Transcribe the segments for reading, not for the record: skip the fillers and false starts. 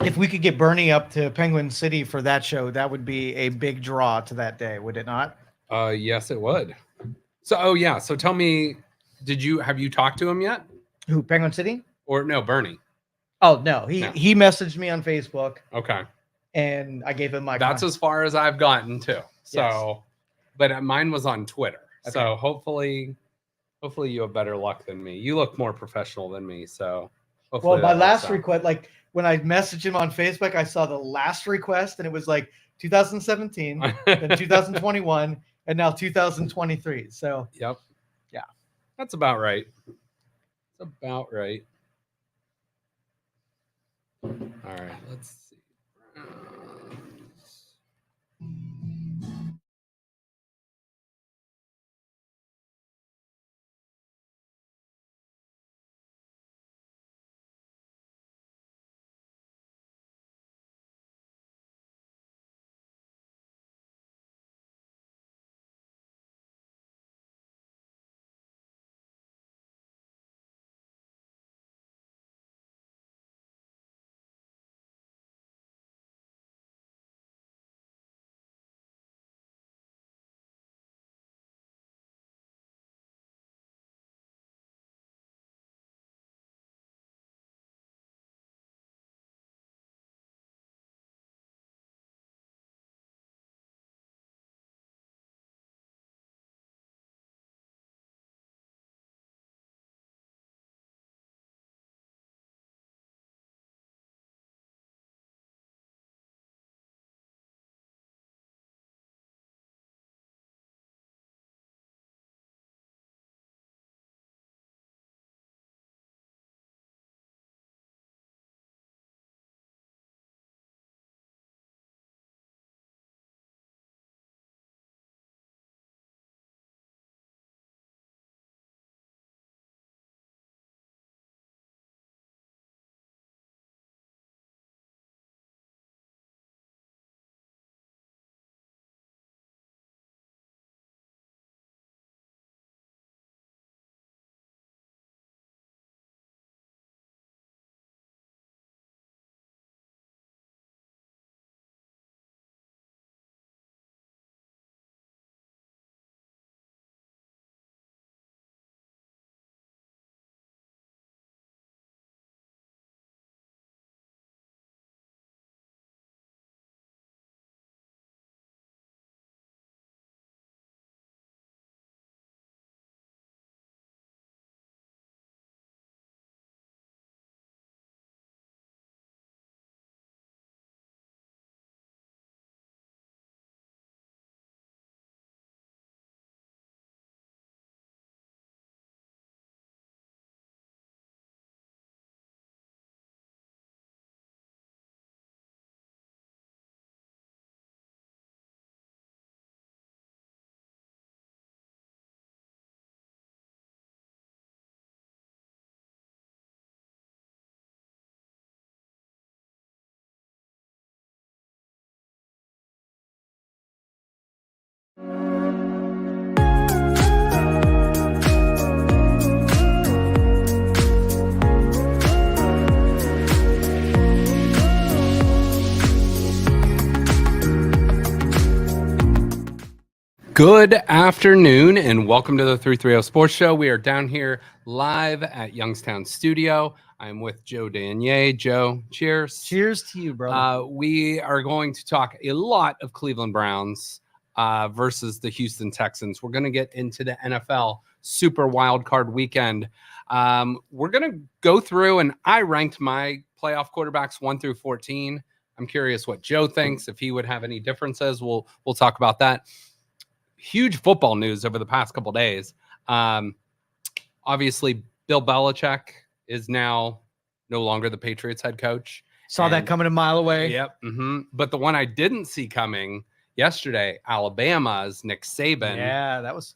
if we could get Bernie up to Penguin City for that show, that would be a big draw to that day, would it not? Yes, it would. So, oh yeah. So tell me, have you talked to him yet? Who, Penguin City? Or no, Bernie? Oh no, No. he messaged me on Facebook. Okay. And I gave him my. That's as far as I've gotten too. So, Yes. but mine was on Twitter. Okay. So hopefully you have better luck than me. You look more professional than me. So hopefully. Well, my last request, like when I messaged him on Facebook, I saw the last request, and it was like 2017, then 2021, and now 2023. So. Yep. Yeah. That's about right. That's about right. All right, let's see. Good afternoon and welcome to the 330 Sports Show. We are down here live at Youngstown Studio. I'm with Joe Danier. Joe, cheers. Cheers to you, brother. We are going to talk a lot of Cleveland Browns versus the Houston Texans. We're going to get into the NFL Super Wild Card Weekend. We're going to go through, and I ranked my playoff quarterbacks 1 through 14. I'm curious what Joe thinks, if he would have any differences. We'll talk about that. Huge football news over the past couple of days. Obviously, Bill Belichick is now no longer the Patriots head coach. Saw that coming a mile away. Yep. But the one I didn't see coming yesterday, Alabama's Nick Saban. Yeah, that was.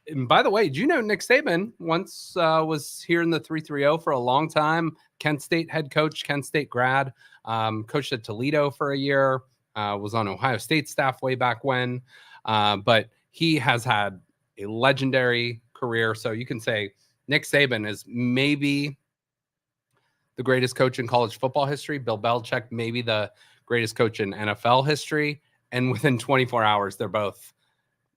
And by the way, did you know Nick Saban once was here in the 330 for a long time? Kent State head coach, Kent State grad, coached at Toledo for a year, was on Ohio State staff way back when. But he has had a legendary career. So you can say Nick Saban is maybe the greatest coach in college football history. Bill Belichick, maybe the greatest coach in NFL history. And within 24 hours, they're both,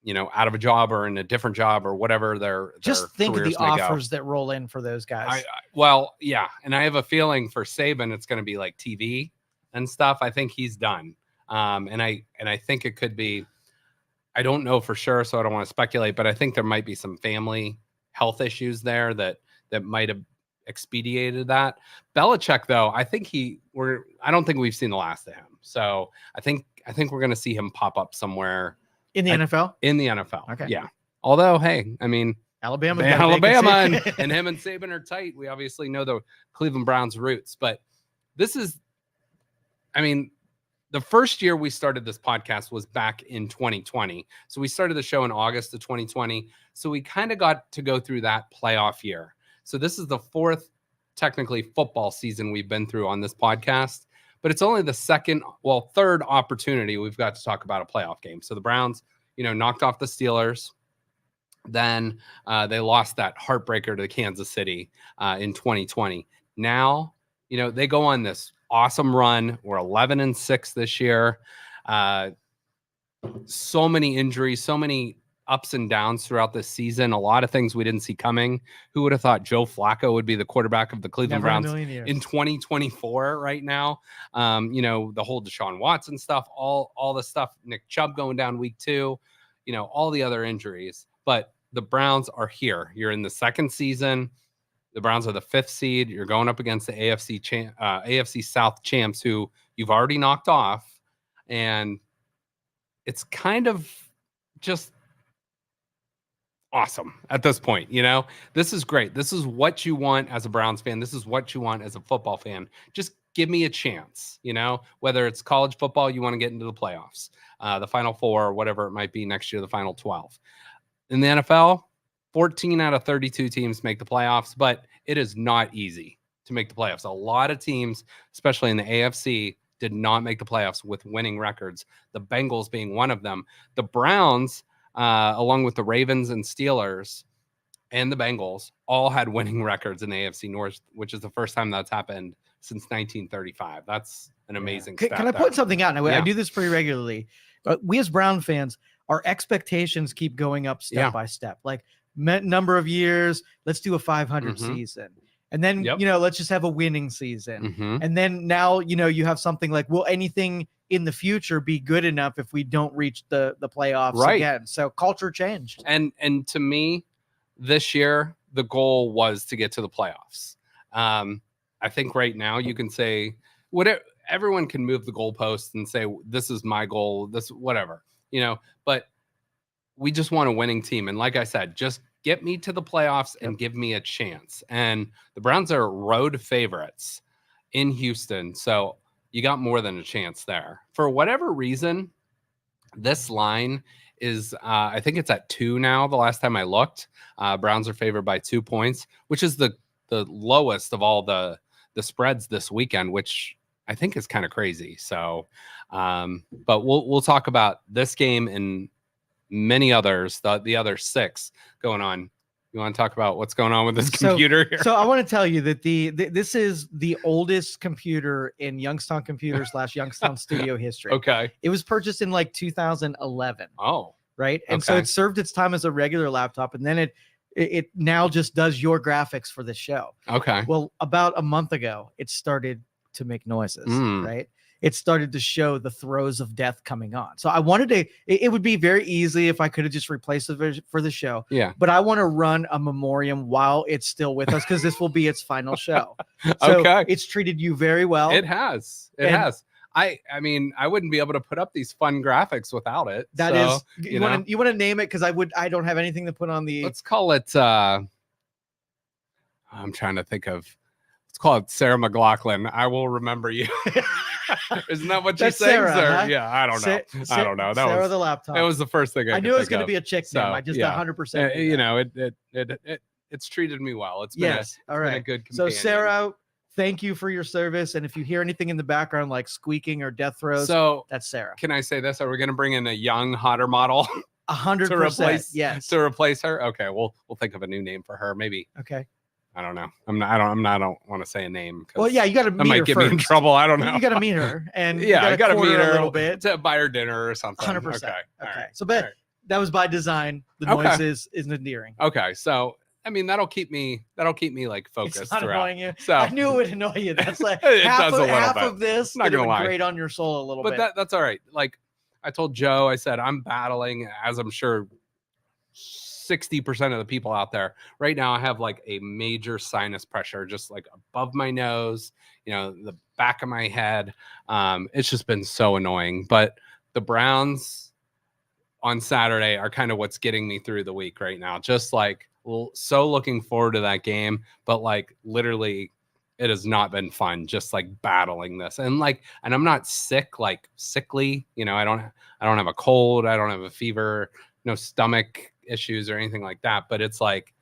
out of a job or in a different job or whatever their Just think of the careers may go. offers that roll in for those guys. Well, yeah. And I have a feeling for Saban, it's going to be like TV and stuff. I think he's done. And I think it could be, I don't know for sure, so I don't want to speculate, but I think there might be some family health issues there that might have expedited that. Belichick, though, I don't think we've seen the last of him. So I think we're going to see him pop up somewhere in the NFL. In the NFL, okay, yeah. Although, hey, I mean, Alabama, and him and Saban are tight. We obviously know the Cleveland Browns' roots, but this is, I mean, the first year we started this podcast was back in 2020. So we started the show in August of 2020. So we kind of got to go through that playoff year. So this is the fourth, technically, football season we've been through on this podcast, but it's only the third opportunity we've got to talk about a playoff game. So the Browns, knocked off the Steelers. Then they lost that heartbreaker to Kansas City in 2020. Now, they go on this awesome run. We're 11-6 this year. So many injuries, so many ups and downs throughout this season. A lot of things we didn't see coming. Who would have thought Joe Flacco would be the quarterback of the Cleveland Browns in 2024 right now? The whole Deshaun Watson stuff, all the stuff, Nick Chubb going down week 2, all the other injuries. But the Browns are here. You're in the second season. The Browns are the 5th seed. You're going up against the AFC South champs who you've already knocked off. And it's kind of just awesome at this point. This is great. This is what you want as a Browns fan. This is what you want as a football fan. Just give me a chance, whether it's college football, you want to get into the playoffs, the Final Four, or whatever it might be next year, the Final 12. In the NFL, 14 out of 32 teams make the playoffs, but it is not easy to make the playoffs. A lot of teams, especially in the AFC, did not make the playoffs with winning records, the Bengals being one of them. The Browns, along with the Ravens and Steelers and the Bengals, all had winning records in the AFC North, which is the first time that's happened since 1935. That's an amazing stat. Can I point something out? Now, I do this pretty regularly. But we as Brown fans, our expectations keep going up step by step. Like number of years, let's do a 500 season. And then, let's just have a winning season. And then now, you have something like, will anything in the future be good enough if we don't reach the playoffs again? So culture changed. And to me, this year, the goal was to get to the playoffs. I think right now you can say everyone can move the goalpost and say, this is my goal, this, whatever, but we just want a winning team. And like I said, just get me to the playoffs and give me a chance. And the Browns are road favorites in Houston. So you got more than a chance there. For whatever reason, this line is, I think it's at 2 now. The last time I looked, Browns are favored by 2 points, which is the lowest of all the spreads this weekend, which I think is kind of crazy. So, but we'll talk about this game and many others, the other 6 going on. You want to talk about what's going on with this computer here? So I want to tell you that this is the oldest computer in Youngstown Computer / Youngstown Studio history. Okay. It was purchased in like 2011. Oh. Right. And so it served its time as a regular laptop, and then it now just does your graphics for the show. Okay. Well, about a month ago, it started to make noises, right? It started to show the throes of death coming on. So I wanted to, it would be very easy if I could have just replaced it for the show. Yeah. But I want to run a memoriam while it's still with us, because this will be its final show. So it's treated you very well. It has. It has. I mean, I wouldn't be able to put up these fun graphics without it. That is, you want to name it? Because I don't have anything to put on the. Let's call it. I'm trying to think of. Let's call it Sarah McLachlan. I will remember you. Isn't that what you say? Sarah, huh? Yeah, I don't know. I don't know. That Sarah was the laptop. That was the first thing I knew it was going to be a chick name. I just 100%. It's treated me well. It's been all right. Been a good companion. So Sarah, thank you for your service. And if you hear anything in the background like squeaking or death throes, so that's Sarah. Can I say this? Are we going to bring in a young, hotter model? 100%. Yes. To replace her? Okay, we'll think of a new name for her. Maybe. Okay. I don't know. I don't want to say a name. Well, yeah, you got to meet her. That might get me in trouble. I don't know. You got to meet her, and yeah, I got to meet her a little bit to buy her dinner or something. 100%. Okay. Okay. So, but that was by design. The noise is endearing. Okay. So, I mean, that'll keep me like focused. It's not throughout. annoying you. So I knew it would annoy you. That's like half of this. Not gonna lie. Grate on your soul a little bit. But that's all right. Like I told Joe, I said I'm battling, as I'm sure 60% of the people out there right now. I have like a major sinus pressure, just like above my nose, the back of my head. It's just been so annoying. But the Browns on Saturday are kind of what's getting me through the week right now. Just like, so looking forward to that game, but like literally it has not been fun just like battling this. And I'm not sick, like sickly, I don't have a cold, I don't have a fever, no stomach issues or anything like that, but it's like,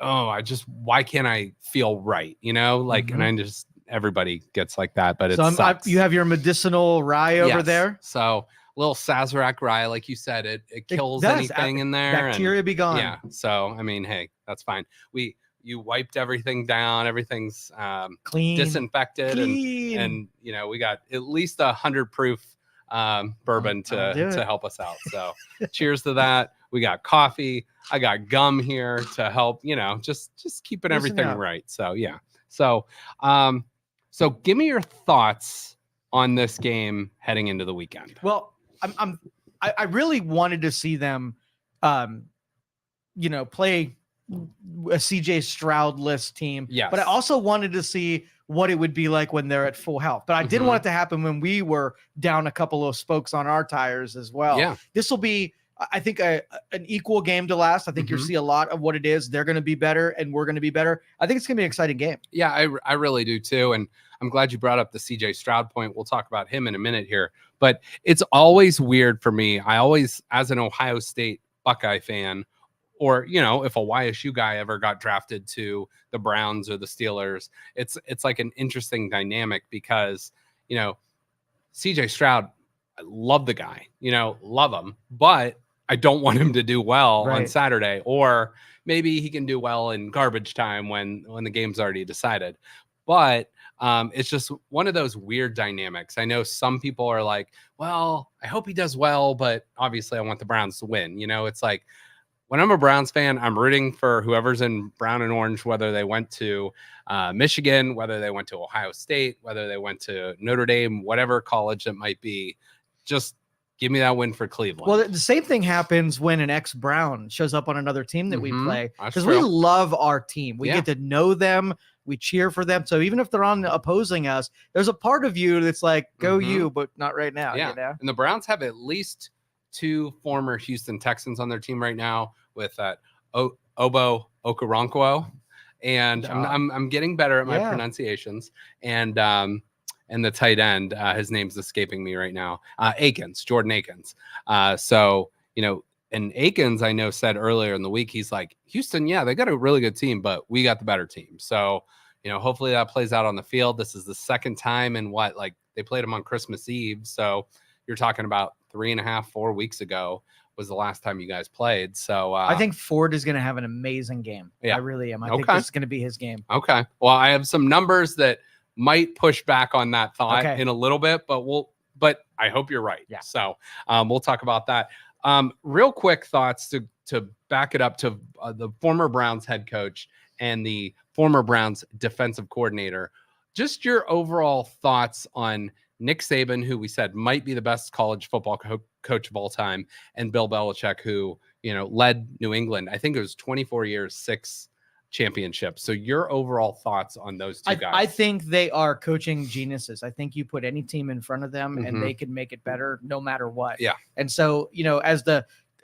why can't I feel right? And I just, everybody gets like that, but it's you have your medicinal rye over there. So little Sazerac rye, like you said, it kills anything in there. Bacteria be gone. Yeah. So, I mean, hey, that's fine. You wiped everything down. Everything's clean, disinfected. And we got at least 100 proof bourbon to help us out. So cheers to that. We got coffee. I got gum here to help, just keeping everything right. So, yeah. So give me your thoughts on this game heading into the weekend. Well, I really wanted to see them, play a CJ Stroud-less team. Yes. But I also wanted to see what it would be like when they're at full health. But I didn't want it to happen when we were down a couple of spokes on our tires as well. Yeah. This will be, I think, an equal game to last. I think you'll see a lot of what it is. They're going to be better, and we're going to be better. I think it's going to be an exciting game. Yeah, I really do too. And I'm glad you brought up the CJ Stroud point. We'll talk about him in a minute here. But it's always weird for me. I always, as an Ohio State Buckeye fan, or, if a YSU guy ever got drafted to the Browns or the Steelers, it's like an interesting dynamic because, CJ Stroud, I love the guy, love him, but I don't want him to do well on Saturday, or maybe he can do well in garbage time when the game's already decided. But it's just one of those weird dynamics. I know some people are like, well, I hope he does well, but obviously I want the Browns to win. It's like, when I'm a Browns fan, I'm rooting for whoever's in brown and orange, whether they went to Michigan, whether they went to Ohio State, whether they went to Notre Dame, whatever college it might be. Just give me that win for Cleveland. Well, the same thing happens when an ex-Brown shows up on another team that we play, because we true. love our team. We get to know them. We cheer for them. So even if they're on opposing us, there's a part of you that's like, go you, but not right now. Yeah. And the Browns have at least 2 former Houston Texans on their team right now with Obo Okoronkwo, and I'm getting better at my pronunciations. And the tight end, his name's escaping me right now. Jordan Akins. And Akins, I know, said earlier in the week, he's like, Houston, yeah, they got a really good team, but we got the better team. So, hopefully that plays out on the field. This is the second time in they played them on Christmas Eve. So you're talking about 3.5-4 weeks ago was the last time you guys played. So I think Ford is going to have an amazing game. Yeah, I really am. I think this is going to be his game. Okay. Well, I have some numbers that might push back on that thought in a little bit, but I hope you're right. Yeah. So we'll talk about that. Real quick thoughts to back it up to the former Browns head coach and the former Browns defensive coordinator. Just your overall thoughts on Nick Saban, who we said might be the best college football coach of all time, and Bill Belichick, who, led New England. I think it was 24 years, 6 championships. So your overall thoughts on those two guys? I think they are coaching geniuses. I think you put any team in front of them and they can make it better no matter what. Yeah. And so,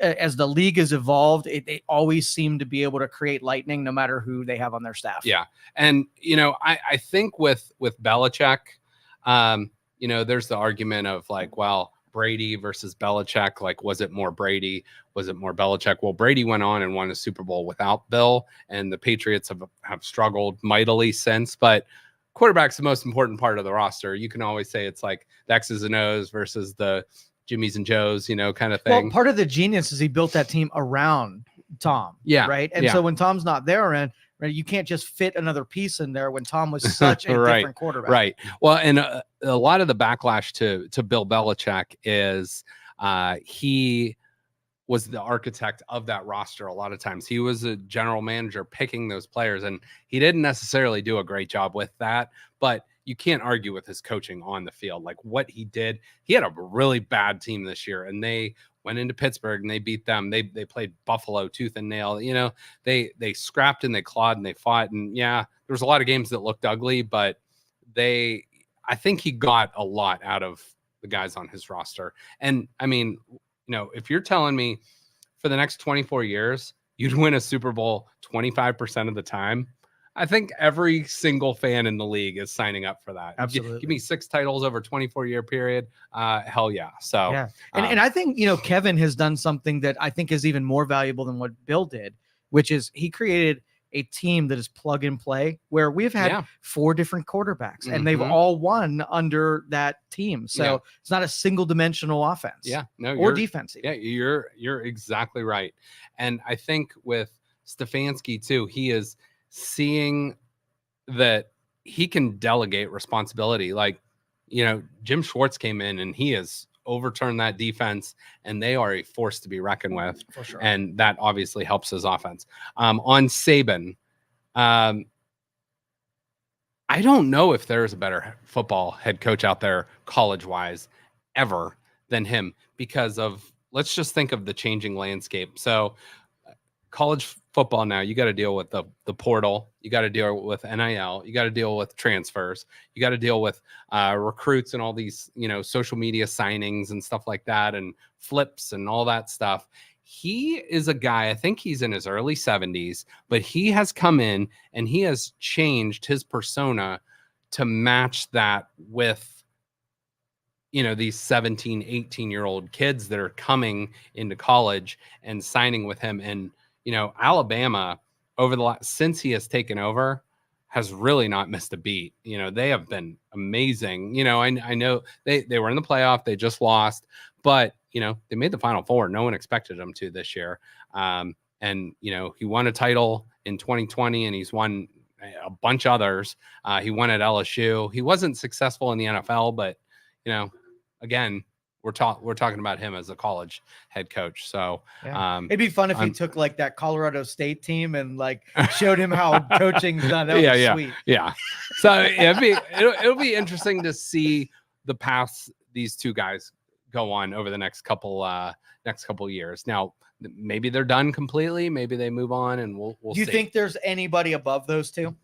as the league has evolved, they always seem to be able to create lightning no matter who they have on their staff. Yeah. And, I think with Belichick, there's the argument of like, well, Brady versus Belichick, like, was it more Brady? Was it more Belichick? Well, Brady went on and won a Super Bowl without Bill, and the Patriots have struggled mightily since, but quarterback's the most important part of the roster. You can always say it's like the X's and O's versus the Jimmys and Joes, kind of thing. Well, part of the genius is he built that team around Tom. Yeah. Right. And so when Tom's not there, right? You can't just fit another piece in there when Tom was such a Right, different quarterback. Right. Well, and a lot of the backlash to Bill Belichick is he was the architect of that roster. A lot of times he was a general manager picking those players, and he didn't necessarily do a great job with that, but you can't argue with his coaching on the field. Like what he did, he had a really bad team this year, and they went into Pittsburgh and they beat them. They played Buffalo tooth and nail. They scrapped and they clawed and they fought. And yeah, there was a lot of games that looked ugly, but I think he got a lot out of the guys on his roster. And I mean, if you're telling me for the next 24 years, you'd win a Super Bowl 25% of the time, I think every single fan in the league is signing up for that. Absolutely. Give me 6 titles over a 24-year period. Hell yeah. So, yeah. And I think, Kevin has done something that I think is even more valuable than what Bill did, which is he created a team that is plug and play, where we've had 4 different quarterbacks and they've all won under that team. So it's not a single dimensional offense. Yeah, no, or defensive. Yeah, you're exactly right. And I think with Stefanski too, he is seeing that he can delegate responsibility. Like, Jim Schwartz came in and he has overturned that defense, and they are a force to be reckoned with. For sure. And that obviously helps his offense. On Saban, I don't know if there's a better football head coach out there college-wise ever than him, because of, let's just think of the changing landscape. So college football now, you got to deal with the portal, you got to deal with NIL, you got to deal with transfers, you got to deal with recruits and all these social media signings and stuff like that, and flips and all that stuff. He is a guy, I think he's in his early 70s, but he has come in and he has changed his persona to match that with these 17, 18-year-old kids that are coming into college and signing with him. And Alabama, since he has taken over, has really not missed a beat. They have been amazing. I know they were in the playoff, they just lost, but they made the Final Four. No one expected them to this year. And he won a title in 2020, and he's won a bunch of others. He won at LSU. He wasn't successful in the NFL, but again, we're talking about him as a college head coach. So it'd be fun if he took like that Colorado State team and like showed him how coaching's done. That would be sweet. Yeah. So it'll be interesting to see the paths these two guys go on over the next couple years. Now, maybe they're done completely. Maybe they move on, and we'll Do you see. think there's anybody above those two?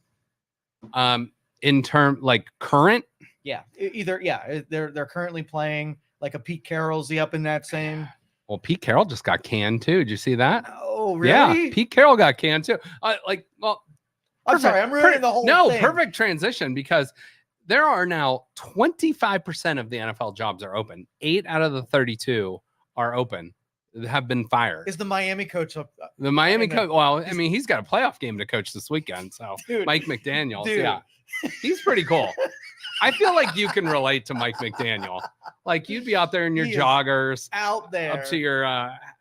In term like current? Yeah. They're currently playing. Like a Pete Carroll's he up in that same? Well, Pete Carroll just got canned too. Did you see that? Oh, really? Yeah, Pete Carroll got canned too. I'm sorry, I'm ruining the whole thing. Perfect transition, because there are now 25% of the NFL jobs are open. 8 out of the 32 are open, have been fired. Is the Miami coach up? The Miami coach? Well, I mean, he's got a playoff game to coach this weekend. So Dude, Mike McDaniel, dude. yeah, he's pretty cool. I feel like you can relate to Mike McDaniel. Like you'd be out there in your joggers, out there up to your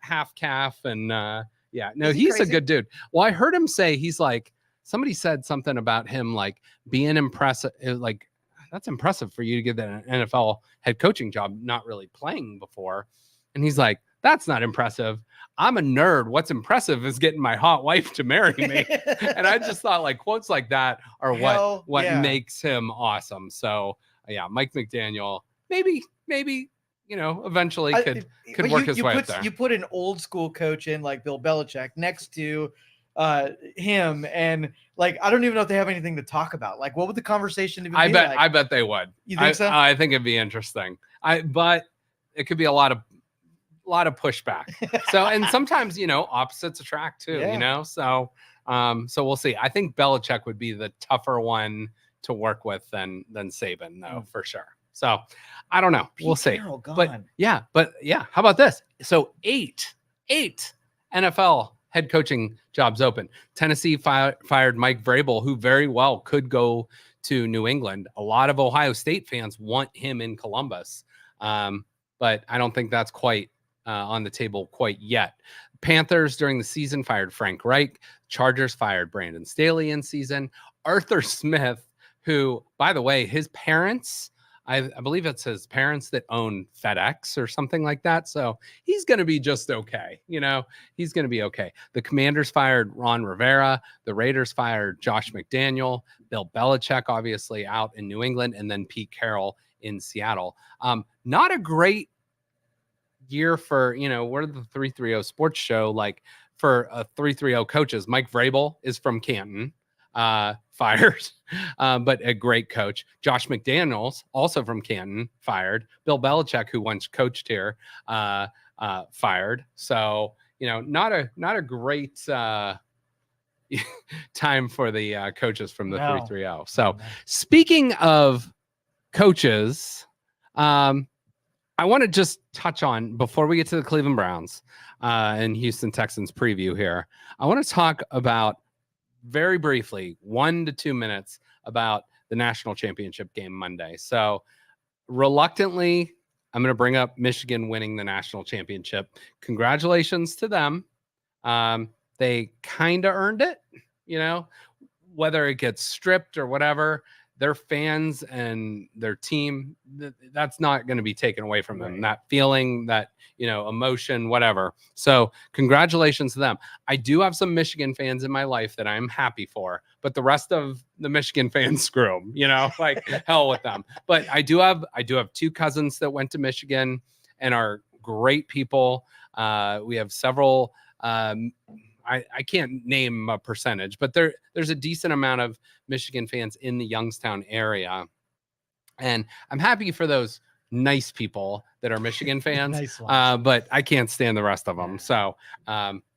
half calf, and he's a good dude. Well, I heard him say he's like, somebody said something about him like being impressive. Like, that's impressive for you to get that NFL head coaching job, not really playing before. And he's like, that's not impressive. I'm a nerd. What's impressive is getting my hot wife to marry me. And I just thought like quotes like that are what makes him awesome. So yeah, Mike McDaniel, maybe, eventually could work his way up there. You put an old school coach in like Bill Belichick next to him, and like I don't even know if they have anything to talk about. Like, what would the conversation even be like? I bet they would. You think so? I think it'd be interesting. But it could be a lot of pushback. So, and sometimes opposites attract too. So we'll see. I think Belichick would be the tougher one to work with than Saban, though, for sure. So I don't know. We'll see. But yeah. How about this? So eight NFL head coaching jobs open. Tennessee fired Mike Vrabel, who very well could go to New England. A lot of Ohio State fans want him in Columbus. But I don't think that's quite on the table quite yet. Panthers during the season fired Frank Reich. Chargers fired Brandon Staley in season. Arthur Smith, who, by the way, his parents, I believe it's his parents that own FedEx or something like that. So he's going to be just okay. He's going to be okay. The Commanders fired Ron Rivera. The Raiders fired Josh McDaniel. Bill Belichick, obviously, out in New England. And then Pete Carroll in Seattle. Not a great year for, we're the 330 sports show, like for 330 coaches. Mike Vrabel is from Canton. Fired, but a great coach. Josh McDaniels, also from Canton, fired. Bill Belichick, who once coached here, fired. So, not a great time for the coaches from the 330. So, speaking of coaches, I want to just touch on, before we get to the Cleveland Browns and Houston Texans preview here, I want to talk about very briefly, 1 to 2 minutes, about the national championship game Monday. So reluctantly, I'm going to bring up Michigan winning the national championship. Congratulations to them. They kind of earned it, whether it gets stripped or whatever. Their fans and their team, that's not going to be taken away from them. Right. That feeling, that, emotion, whatever. So congratulations to them. I do have some Michigan fans in my life that I'm happy for, but the rest of the Michigan fans, screw them, like hell with them. But I do have 2 cousins that went to Michigan and are great people. We have several, I can't name a percentage, but there's a decent amount of Michigan fans in the Youngstown area. And I'm happy for those nice people that are Michigan fans, but I can't stand the rest of them. So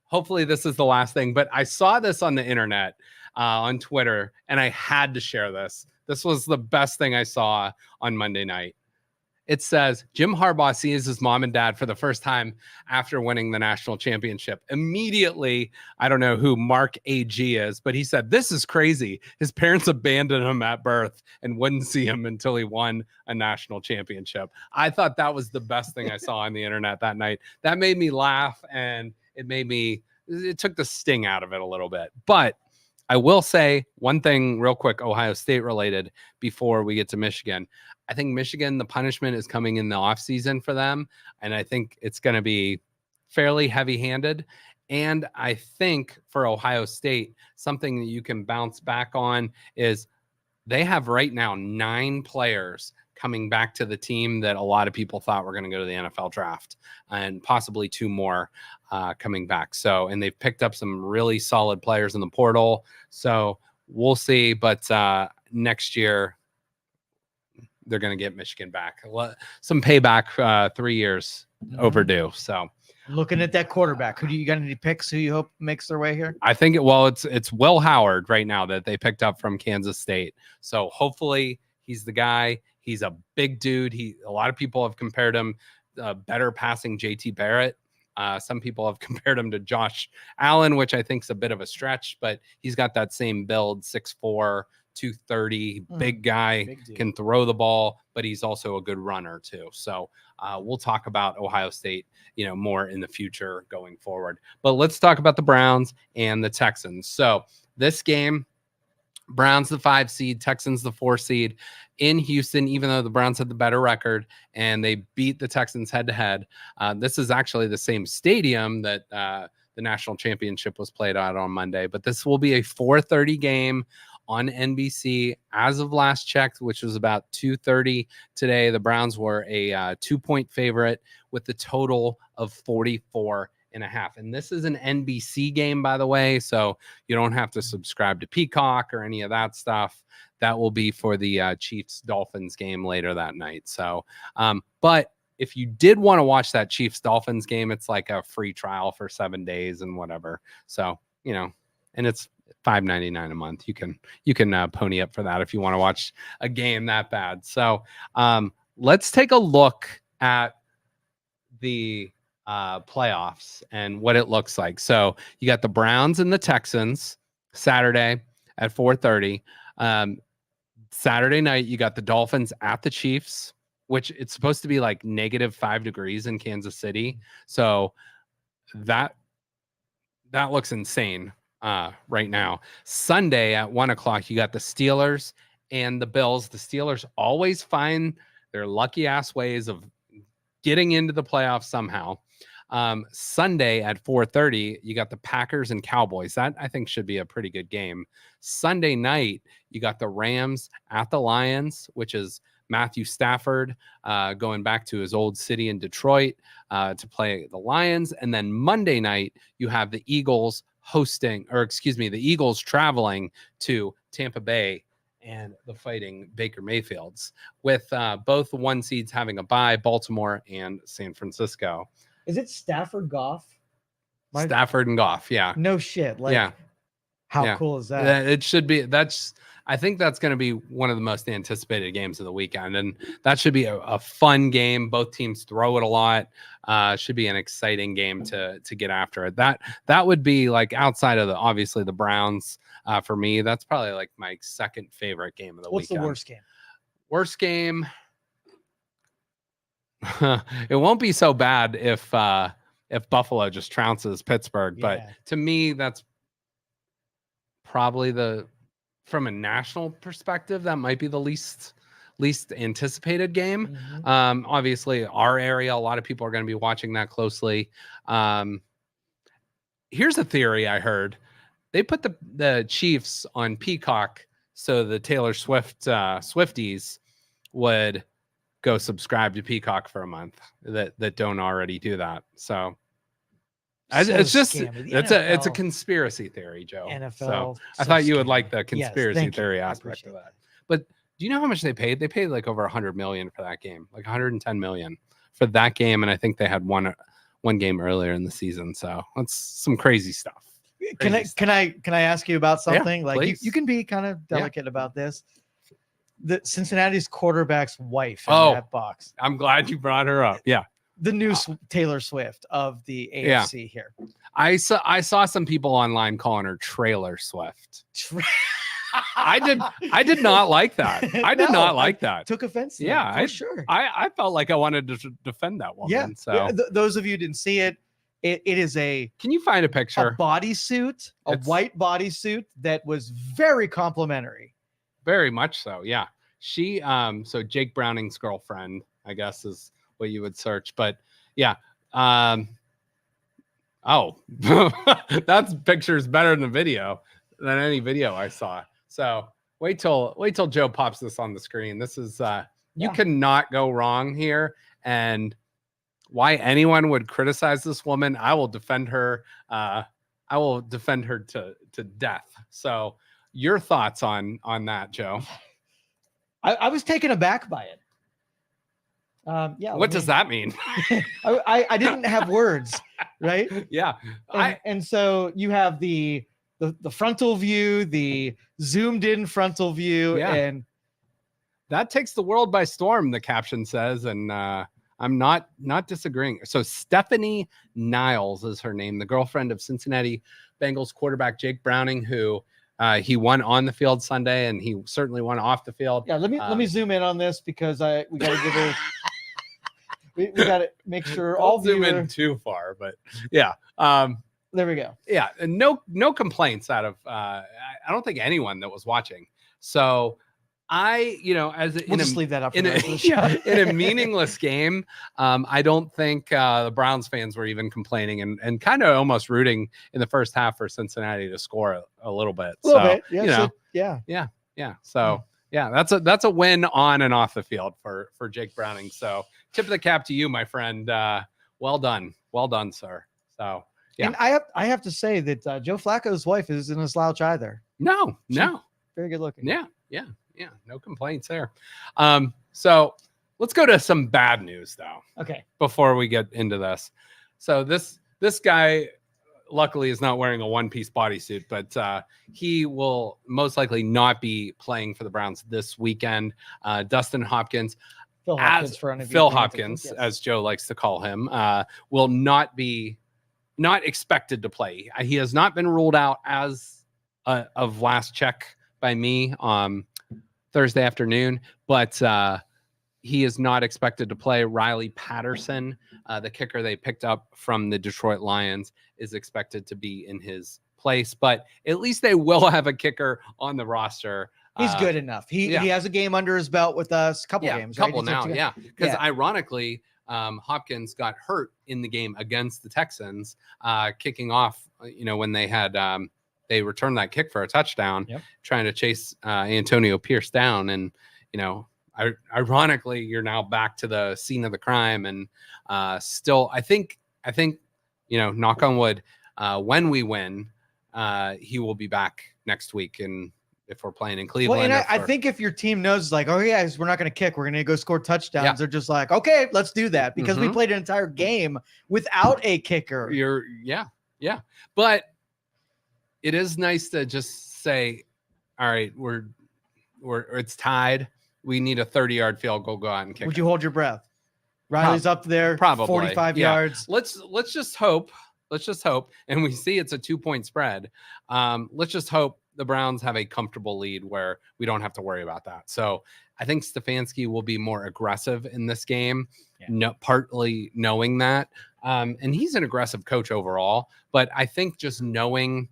hopefully this is the last thing. But I saw this on the internet, on Twitter, and I had to share this. This was the best thing I saw on Monday night. It says, Jim Harbaugh sees his mom and dad for the first time after winning the national championship. Immediately, I don't know who Mark AG is, but he said, this is crazy. His parents abandoned him at birth and wouldn't see him until he won a national championship. I thought that was the best thing I saw on the internet that night. That made me laugh, and it took the sting out of it a little bit. But I will say one thing real quick, Ohio State related, before we get to Michigan. I think Michigan, the punishment is coming in the offseason for them. And I think it's going to be fairly heavy-handed. And I think for Ohio State, something that you can bounce back on is they have right now 9 players coming back to the team that a lot of people thought were going to go to the NFL draft, and possibly 2 more coming back. So, and they've picked up some really solid players in the portal. So we'll see. But next year, they're going to get Michigan back. Some payback, 3 years overdue. So looking at that quarterback, who do you got any picks who you hope makes their way here? I think it's Will Howard right now that they picked up from Kansas State. So hopefully he's the guy. He's a big dude. A lot of people have compared him better passing JT Barrett. Some people have compared him to Josh Allen, which I think is a bit of a stretch, but he's got that same build, 6'4", 230, big guy, can throw the ball, but he's also a good runner too. So we'll talk about Ohio State, more in the future going forward. But let's talk about the Browns and the Texans. So this game, Browns the 5 seed, Texans the 4 seed in Houston, even though the Browns had the better record and they beat the Texans head to head. This is actually the same stadium that the national championship was played out on Monday, but this will be a 4:30 game on NBC. As of last check, which was about 2:30 today, the Browns were a 2-point favorite with the total of 44.5. And this is an NBC game, by the way, so you don't have to subscribe to Peacock or any of that stuff. That will be for the Chiefs-Dolphins game later that night. So, but if you did want to watch that Chiefs-Dolphins game, it's like a free trial for 7 days and whatever. So, and it's $5.99 a month. You can pony up for that if you want to watch a game that bad. So let's take a look at the playoffs and what it looks like. So you got the Browns and the Texans Saturday at 4:30. Saturday night, you got the Dolphins at the Chiefs, which it's supposed to be like -5 degrees in Kansas City. So that looks insane right now. Sunday at 1:00, you got the Steelers and the Bills. The Steelers always find their lucky ass ways of getting into the playoffs somehow. Sunday at 4:30, you got the Packers and Cowboys. That I think should be a pretty good game. Sunday night, you got the Rams at the Lions, which is Matthew Stafford going back to his old city in Detroit to play the Lions. And then Monday night, you have the Eagles the Eagles traveling to Tampa Bay and the Fighting Baker Mayfields, with both the 1 seeds having a bye, Baltimore and San Francisco. Is it Stafford Goff? Stafford and Goff, yeah. No shit. Like, how cool is that? It should be. I think that's going to be one of the most anticipated games of the weekend, and that should be a fun game. Both teams throw it a lot. Should be an exciting game to get after it. That would be like, outside of obviously the Browns. For me, that's probably like my second favorite game of the weekend. What's the worst game? Worst game. It won't be so bad if Buffalo just trounces Pittsburgh, but to me, that's probably from a national perspective, that might be the least anticipated game. Obviously, our area, a lot of people are going to be watching that closely. Here's a theory I heard. They put the Chiefs on Peacock so the Taylor Swift Swifties would go subscribe to Peacock for a month that don't already do that. So it's a conspiracy theory, Joe. NFL. So I thought you would like the conspiracy theory aspect of that. But do you know how much they paid? They paid like over $100 million for that game, like $110 million for that game. And I think they had one game earlier in the season. So that's some crazy stuff. Can I ask you about something? Yeah, like you can be kind of delicate about this. The Cincinnati's quarterback's wife in that box. I'm glad you brought her up. Yeah. The new Taylor Swift of the AFC here. I saw some people online calling her Trailer Swift. I did not like that. I did not like that. Took offense to that, for sure. I felt like I wanted to defend that woman. Yeah. So those of you who didn't see it, it is a. Can you find a picture? A bodysuit, a white bodysuit that was very complimentary. Very much so. Yeah. She so Jake Browning's girlfriend, I guess, is what you would search. But yeah. That's pictures better than the video than any video I saw. So wait till Joe pops this on the screen. This is you cannot go wrong here. And why anyone would criticize this woman, I will defend her. I will defend her to death. So your thoughts on that, Joe? I was taken aback by it. What does that mean? I didn't have words, right? Yeah. And so you have the frontal view, the zoomed in frontal view, and that takes the world by storm, the caption says, and I'm not disagreeing. So Stephanie Niles is her name, the girlfriend of Cincinnati Bengals quarterback Jake Browning, who he won on the field Sunday, and he certainly won off the field. Yeah, let me zoom in on this because we got to give her. We got to make sure all zoom in too far, but yeah. There we go. Yeah, and no complaints out of I don't think anyone that was watching. So we'll just leave that up in a meaningless game. I don't think the Browns fans were even complaining and kind of almost rooting in the first half for Cincinnati to score a little bit. Yeah. So that's a win on and off the field for Jake Browning. So tip of the cap to you, my friend. Well done, sir. So yeah, and I have to say that Joe Flacco's wife isn't a slouch either. No, very good looking. Yeah, no complaints there. So let's go to some bad news though. Okay. Before we get into this. So this guy luckily is not wearing a one-piece bodysuit, but he will most likely not be playing for the Browns this weekend. Dustin Hopkins, Phil Hopkins, yes, as Joe likes to call him, will not expected to play. He has not been ruled out as of last check by me Thursday afternoon, but he is not expected to play. Riley Patterson, the kicker they picked up from the Detroit Lions, is expected to be in his place. But at least they will have a kicker on the roster. He's good enough. He has a game under his belt with us. Couple games, right? Couple now, yeah. Because ironically, Hopkins got hurt in the game against the Texans, kicking off. When they had they returned that kick for a touchdown, trying to chase Antonio Pierce down, and ironically, you're now back to the scene of the crime, and still, I think, knock on wood, when we win, he will be back next week, and if we're playing in Cleveland. Well, and I think if your team knows, like, oh yeah, we're not going to kick, we're going to go score touchdowns. They're just like, okay, let's do that, because we played an entire game without a kicker. Yeah. But it is nice to just say, all right, it's tied. We need a 30-yard field goal. Go out and kick. Would you hold your breath? Riley's up there, probably 45 yards. Let's just hope. And we see it's a 2-point spread. Let's just hope the Browns have a comfortable lead where we don't have to worry about that. So I think Stefanski will be more aggressive in this game, partly knowing that. And he's an aggressive coach overall, but I think just knowing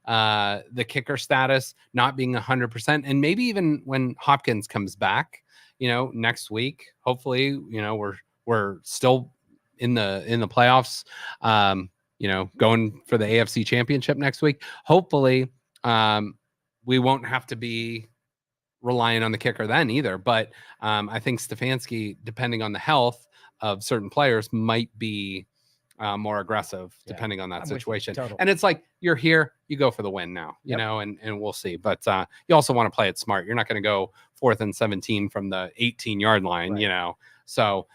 the kicker status, not being 100%, and maybe even when Hopkins comes back, next week, hopefully, we're still in the playoffs, going for the AFC Championship next week. Hopefully, we won't have to be relying on the kicker then either. But I think Stefanski, depending on the health of certain players, might be more aggressive depending on that situation. And it's like, you're here, you go for the win now, you know, and we'll see. But you also want to play it smart. You're not going to go 4th and 17 from the 18-yard line, So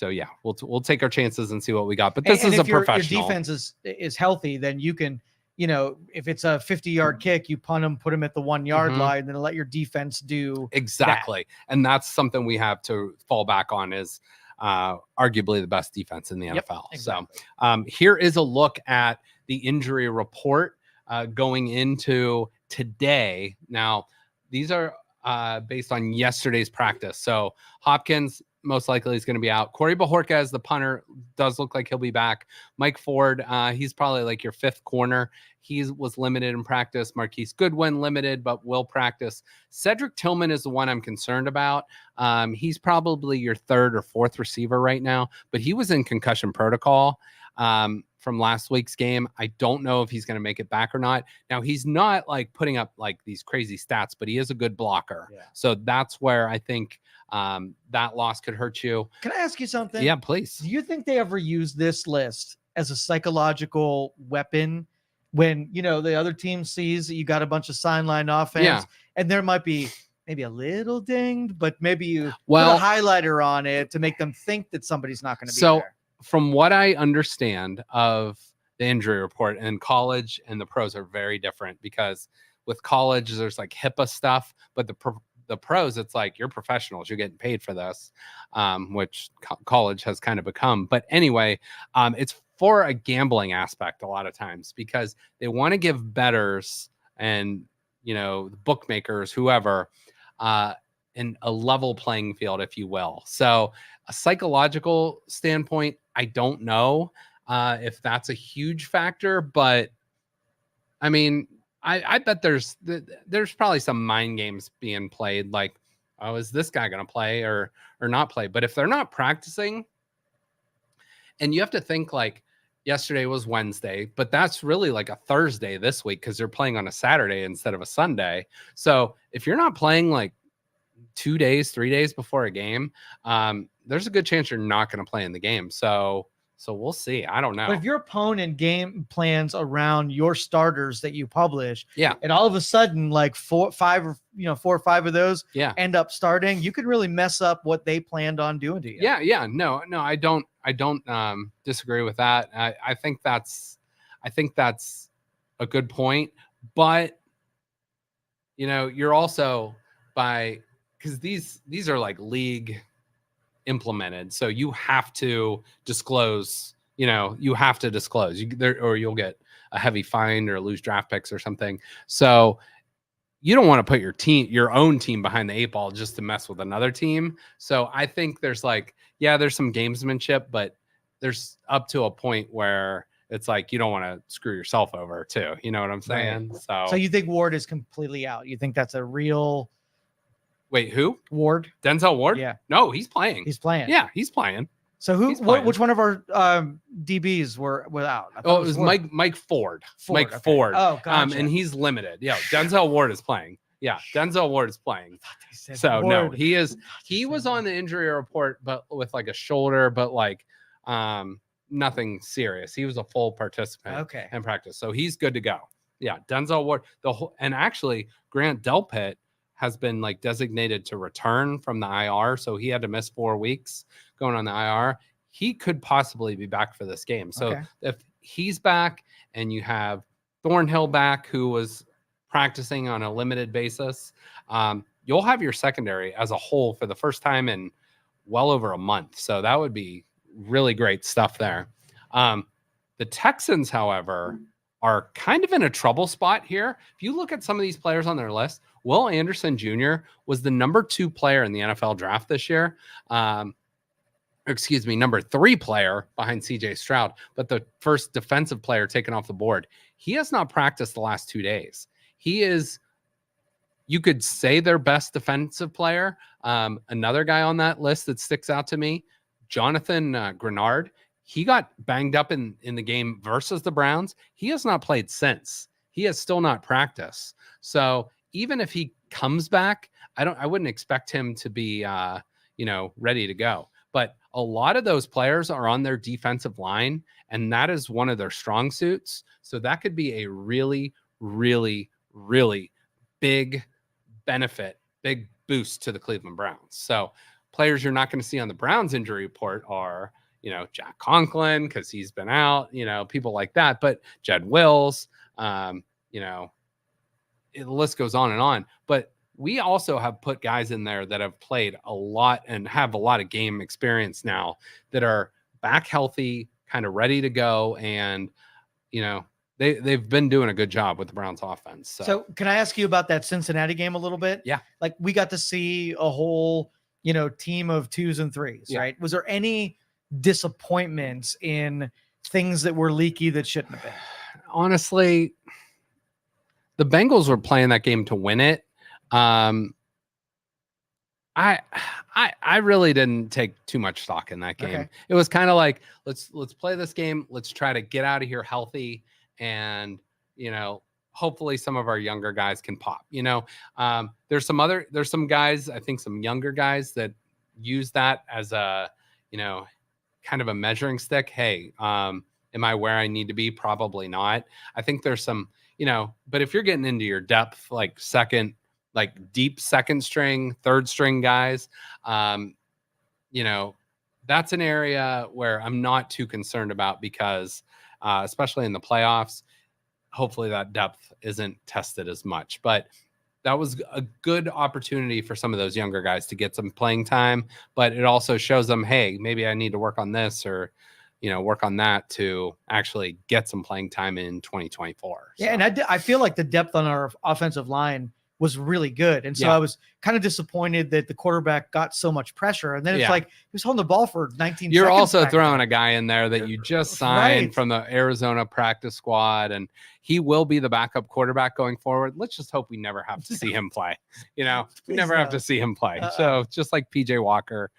yeah, we'll take our chances and see what we got. But this is a professional. Your defense is healthy, then you can, if it's a 50-yard kick, you punt them, put them at the 1-yard line, then let your defense do exactly. That. And that's something we have to fall back on, is arguably the best defense in the NFL. Exactly. So here is a look at the injury report going into today. Now, these are based on yesterday's practice. So Hopkins most likely is going to be out. Corey Bajorquez, the punter, does look like he'll be back. Mike Ford, he's probably like your 5th corner. He was limited in practice. Marquise Goodwin limited, but will practice. Cedric Tillman is the one I'm concerned about. He's probably your 3rd or 4th receiver right now, but he was in concussion protocol from last week's game. I don't know if he's going to make it back or not. Now, he's not like putting up like these crazy stats, but he is a good blocker. Yeah. So that's where I think that loss could hurt you. Can I ask you something? Yeah, please. Do you think they ever use this list as a psychological weapon when, the other team sees that you got a bunch of sideline offense and there might be maybe a little dinged, but maybe you put a highlighter on it to make them think that somebody's not going to be there? From what I understand of the injury report, and college and the pros are very different, because with college, there's like HIPAA stuff, but the pros, it's like, you're professionals, you're getting paid for this, which college has kind of become. But anyway, it's for a gambling aspect a lot of times, because they want to give bettors and, the bookmakers, whoever, in a level playing field, if you will. So a psychological standpoint, I don't know if that's a huge factor, but I mean, I bet there's probably some mind games being played, like, oh, is this guy going to play or not play? But if they're not practicing, and you have to think, like, yesterday was Wednesday, but that's really like a Thursday this week, because they're playing on a Saturday instead of a Sunday. So if you're not playing like 2 days, 3 days before a game, there's a good chance you're not going to play in the game. So we'll see. I don't know. But if your opponent game plans around your starters that you publish, and all of a sudden, like 4 or 5 of those end up starting, you could really mess up what they planned on doing to you. Yeah. No, I don't disagree with that. I think that's a good point. But you're also because these are like league implemented, so you have to disclose. Or you'll get a heavy fine or lose draft picks or something. So you don't want to put your own team behind the 8 ball just to mess with another team. So I think there's there's some gamesmanship, but there's up to a point where it's like you don't want to screw yourself over too. You know what I'm saying? Right. So you think Ward is completely out? You think that's a real? Wait, who? Ward. Denzel Ward? Yeah. No, he's playing. He's playing. Yeah, he's playing. So which one of our DBs were without? Oh, it was Mike Ford. Mike Ford. Oh, gotcha. And he's limited. Yeah, Denzel Ward is playing. Yeah, Denzel Ward is playing. So Ward. No, he is. He was on the injury report, but with like a shoulder, but like nothing serious. He was a full participant in practice, so he's good to go. Yeah, Denzel Ward. And actually Grant Delpit has been like designated to return from the IR, so he had to miss 4 weeks going on the IR. He could possibly be back for this game. So if he's back and you have Thornhill back, who was practicing on a limited basis, you'll have your secondary as a whole for the first time in well over a month. So that would be really great stuff there. The Texans, however, are kind of in a trouble spot here. If you look at some of these players on their list, Will Anderson Jr. was the number 2 player in the NFL draft this year. Number 3 player behind CJ Stroud, but the first defensive player taken off the board. He has not practiced the last 2 days. He is, you could say, their best defensive player. Another guy on that list that sticks out to me, Jonathan Grenard. He got banged up in the game versus the Browns. He has not played since. He has still not practiced. So even if he comes back, I wouldn't expect him to be, ready to go. But a lot of those players are on their defensive line, and that is one of their strong suits. So that could be a really, really, really big benefit, big boost to the Cleveland Browns. So players you're not going to see on the Browns injury report are, Jack Conklin, because he's been out, people like that. But Jed Wills, the list goes on and on. But we also have put guys in there that have played a lot and have a lot of game experience now that are back healthy, kind of ready to go. And, they've been doing a good job with the Browns offense. So can I ask you about that Cincinnati game a little bit? Yeah. Like we got to see a whole, team of 2s and 3s, right? Was there any disappointments in things that were leaky that shouldn't have been? Honestly, the Bengals were playing that game to win it. I really didn't take too much stock in that game. It was kind of like, let's play this game. Let's try to get out of here healthy. And, hopefully some of our younger guys can pop, there's some guys, I think some younger guys that use that as a, kind of a measuring stick. Hey, am I where I need to be? Probably not. I think there's some, but if you're getting into your depth, like deep second string, third string guys, that's an area where I'm not too concerned about because, especially in the playoffs, hopefully that depth isn't tested as much. But that was a good opportunity for some of those younger guys to get some playing time. But it also shows them, hey, maybe I need to work on this or, work on that to actually get some playing time in 2024. Yeah, and I feel like the depth on our offensive line was really good. And so I was kind of disappointed that the quarterback got so much pressure. And then it's like he was holding the ball for 19 You're seconds. also throwing a guy in there that you just signed from the Arizona practice squad, and he will be the backup quarterback going forward. Let's just hope we never have to see him play. We never have to see him play. So just like PJ Walker,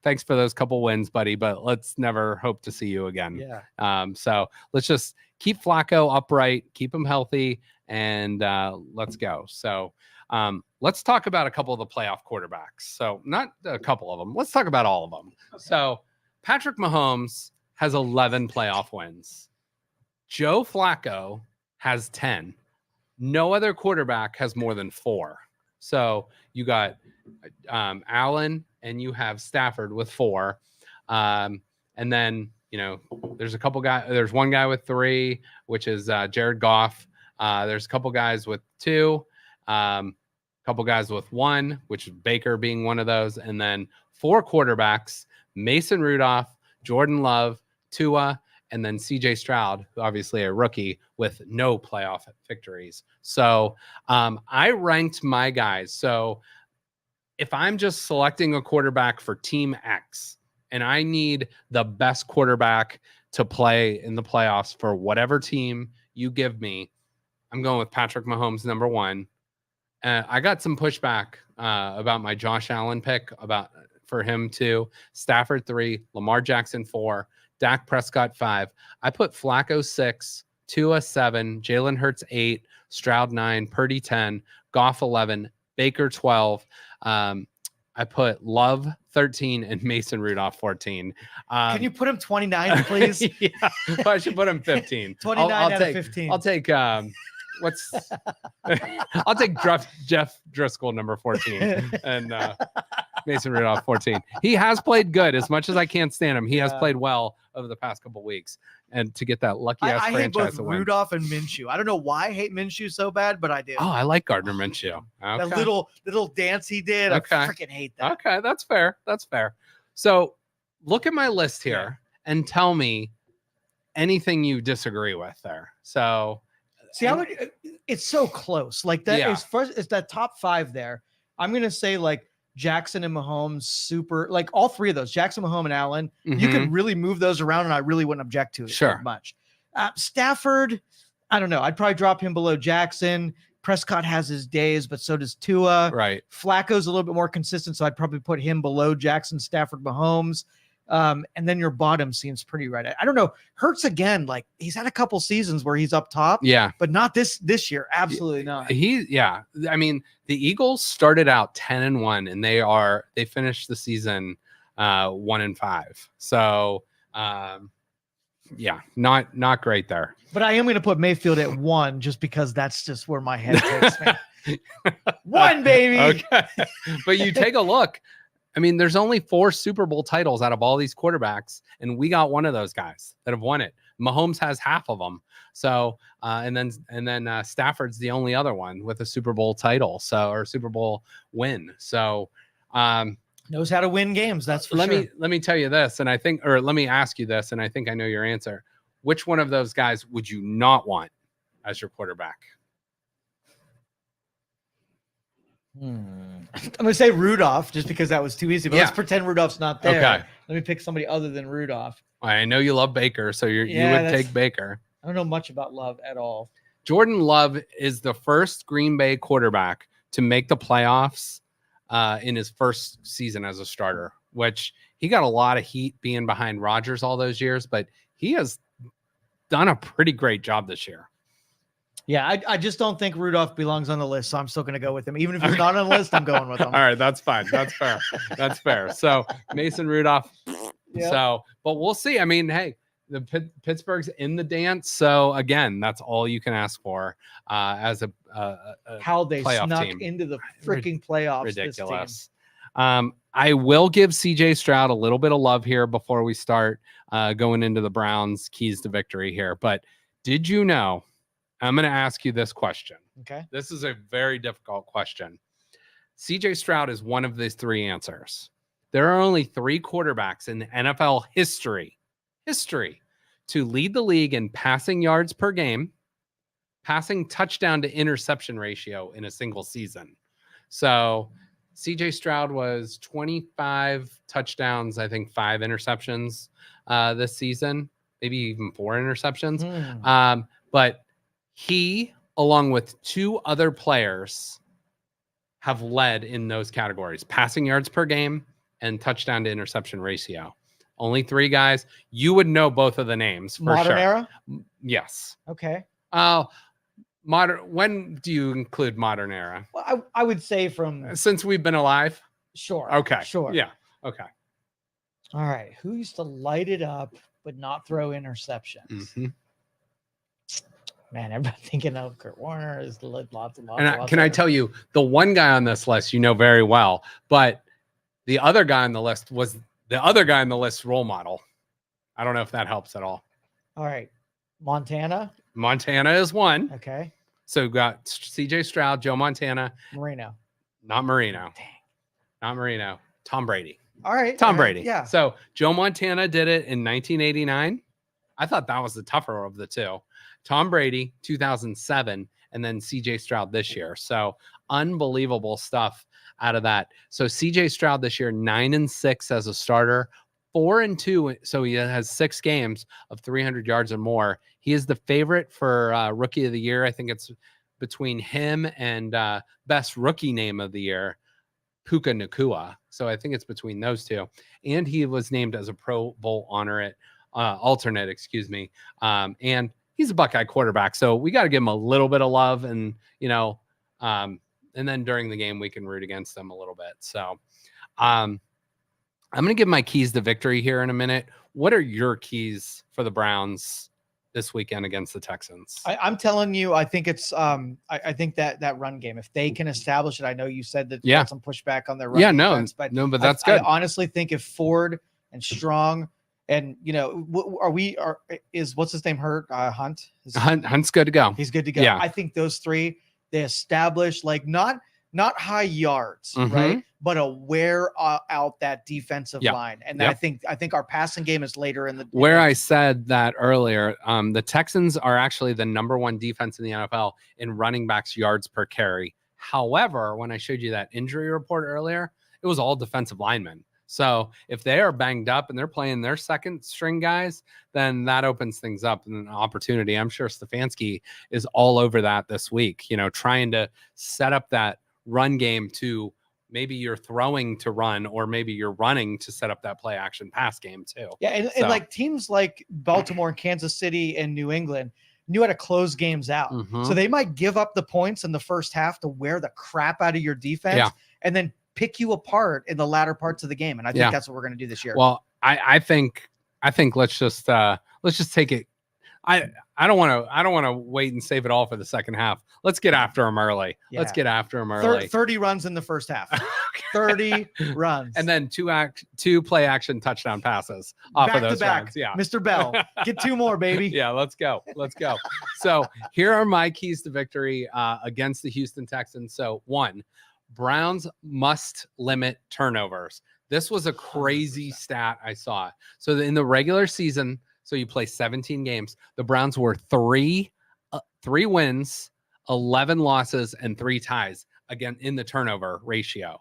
thanks for those couple wins, buddy, but let's never hope to see you again. Yeah. So let's just keep Flacco upright, keep him healthy, and let's go. So let's talk about a couple of the playoff quarterbacks. So not a couple of them. Let's talk about all of them. Okay. So Patrick Mahomes has 11 playoff wins. Joe Flacco has 10. No other quarterback has more than 4. So you got Allen and you have Stafford with 4. And then, there's a couple guys. There's one guy with 3, which is Jared Goff. There's a couple guys with 2, couple guys with 1, which is Baker being one of those. And then 4 quarterbacks, Mason Rudolph, Jordan Love, Tua, and then CJ Stroud, obviously a rookie with no playoff victories. So I ranked my guys. So if I'm just selecting a quarterback for Team X and I need the best quarterback to play in the playoffs for whatever team you give me, I'm going with Patrick Mahomes, number one. I got some pushback about my Josh Allen pick for him 2, Stafford 3, Lamar Jackson 4, Dak Prescott 5. I put Flacco 6, Tua 7, Jalen Hurts 8, Stroud 9, Purdy 10, Goff 11, Baker 12. I put Love 13 and Mason Rudolph 14. Can you put him 29, please? Yeah, well, I should put him 15. 29 out of 15. I'll take I'll take Jeff Driscoll number 14 and Mason Rudolph 14. He has played good. As much as I can't stand him, he has played well over the past couple weeks. And to get that lucky ass I hate franchise both to win. Rudolph and Minshew. I don't know why I hate Minshew so bad, but I do. Oh, I like Gardner Minshew. Okay. That little dance he did. Okay. I freaking hate that. Okay, that's fair. That's fair. So look at my list here and tell me anything you disagree with there. So see, it's so close. Like that is first. It's that top 5 there. I'm gonna say like Jackson and Mahomes, super, like all 3 of those, Jackson, Mahomes, and Allen. You can really move those around, and I really wouldn't object to it that much. Stafford, I don't know. I'd probably drop him below Jackson. Prescott has his days, but so does Tua. Right. Flacco's a little bit more consistent, so I'd probably put him below Jackson, Stafford, Mahomes. And then your bottom seems pretty right. I don't know. Hurts again. Like he's had a couple seasons where he's up top. Yeah, but not this year. Absolutely not. I mean, the Eagles started out 10-1, and they finished the season 1-5. So not great there. But I am going to put Mayfield at 1 just because that's just where my head takes me. 1, baby. Okay, but you take a look. I mean, there's only 4 Super Bowl titles out of all these quarterbacks, and we got one of those guys that have won it. Mahomes has half of them. So, and then Stafford's the only other one with a Super Bowl title, or Super Bowl win. So, knows how to win games. That's for sure. Let me tell you this, and let me ask you this, and I think I know your answer. Which one of those guys would you not want as your quarterback? I'm going to say Rudolph just because that was too easy, but let's pretend Rudolph's not there. Okay. Let me pick somebody other than Rudolph. I know you love Baker, so you would take Baker. I don't know much about Love at all. Jordan Love is the first Green Bay quarterback to make the playoffs in his first season as a starter, which he got a lot of heat being behind Rodgers all those years, but he has done a pretty great job this year. Yeah, I just don't think Rudolph belongs on the list, so I'm still going to go with him. Even if he's not on the list, I'm going with him. All right, that's fine. That's fair. That's fair. So Mason Rudolph. Yep. So, but we'll see. I mean, hey, the Pittsburgh's in the dance. So again, that's all you can ask for as a how they snuck team. Into the freaking playoffs. Ridiculous. I will give CJ Stroud a little bit of love here before we start going into the Browns' keys to victory here. But did you know? I'm going to ask you this question. Okay. This is a very difficult question. CJ Stroud is one of these 3 answers. There are only 3 quarterbacks in the NFL history to lead the league in passing yards per game, passing touchdown to interception ratio in a single season. So CJ Stroud was 25 touchdowns, I think 5 interceptions this season, maybe even 4 interceptions. But he, along with 2 other players, have led in those categories: passing yards per game and touchdown to interception ratio. Only 3 guys. You would know both of the names for Modern era? Yes. Okay. Modern. When do you include modern era? Well, I would say from since we've been alive. Sure. Okay. Sure. Yeah. Okay. All right. Who used to light it up but not throw interceptions? Mm-hmm. Man, everybody thinking of Kurt Warner is lots. Can I tell you, the one guy on this list you know very well, but the other guy on the list was the other guy on the list role model. I don't know if that helps at all. All right. Montana. Montana is one. Okay. So we got CJ Stroud, Joe Montana. Marino. Not Marino. Dang. Not Marino. Tom Brady. All right. Tom Brady. Yeah. So Joe Montana did it in 1989. I thought that was the tougher of the two. Tom Brady, 2007, and then CJ Stroud this year. So unbelievable stuff out of that. So CJ Stroud this year, 9-6 as a starter, 4-2. So he has 6 games of 300 yards or more. He is the favorite for rookie of the year. I think it's between him and best rookie name of the year, Puka Nacua. So I think it's between those two. And he was named as a Pro Bowl alternate, excuse me. And he's a Buckeye quarterback. So we got to give him a little bit of love. And, and then during the game, we can root against them a little bit. So I'm going to give my keys to victory here in a minute. What are your keys for the Browns this weekend against the Texans? I'm telling you, I think it's I think that run game, if they can establish it, I know you said that there's some pushback on their run defense, but that's good. I honestly think if Ford and Strong and is what's his name hurt? Hunt's good to go. He's good to go. Yeah. I think those three, they establish like not high yards, right? But a wear out that defensive line. And I think our passing game is later in the where I said that earlier. The Texans are actually the number 1 defense in the NFL in running backs yards per carry. However, when I showed you that injury report earlier, it was all defensive linemen. So if they are banged up and they're playing their second string guys, then that opens things up and an opportunity. I'm sure Stefanski is all over that this week, trying to set up that run game to maybe you're throwing to run, or maybe you're running to set up that play action pass game too. Yeah. And like teams like Baltimore and Kansas City and New England knew how to close games out. So they might give up the points in the first half to wear the crap out of your defense and then pick you apart in the latter parts of the game. And I think that's what we're going to do this year. Well, I think let's just take it. I don't want to wait and save it all for the second half. Let's get after him early. Yeah. Let's get after him early. 30 runs in the first half. 30 runs. And then two play action touchdown passes off back of those to back. runs. Yeah. Mr. Bell, get 2 more, baby. Yeah, let's go. So here are my keys to victory against the Houston Texans. So 1, Browns must limit turnovers. This was a crazy 100%. Stat I saw. So in the regular season, so you play 17 games, the Browns were 3 wins, 11 losses, and 3 ties, again, in the turnover ratio.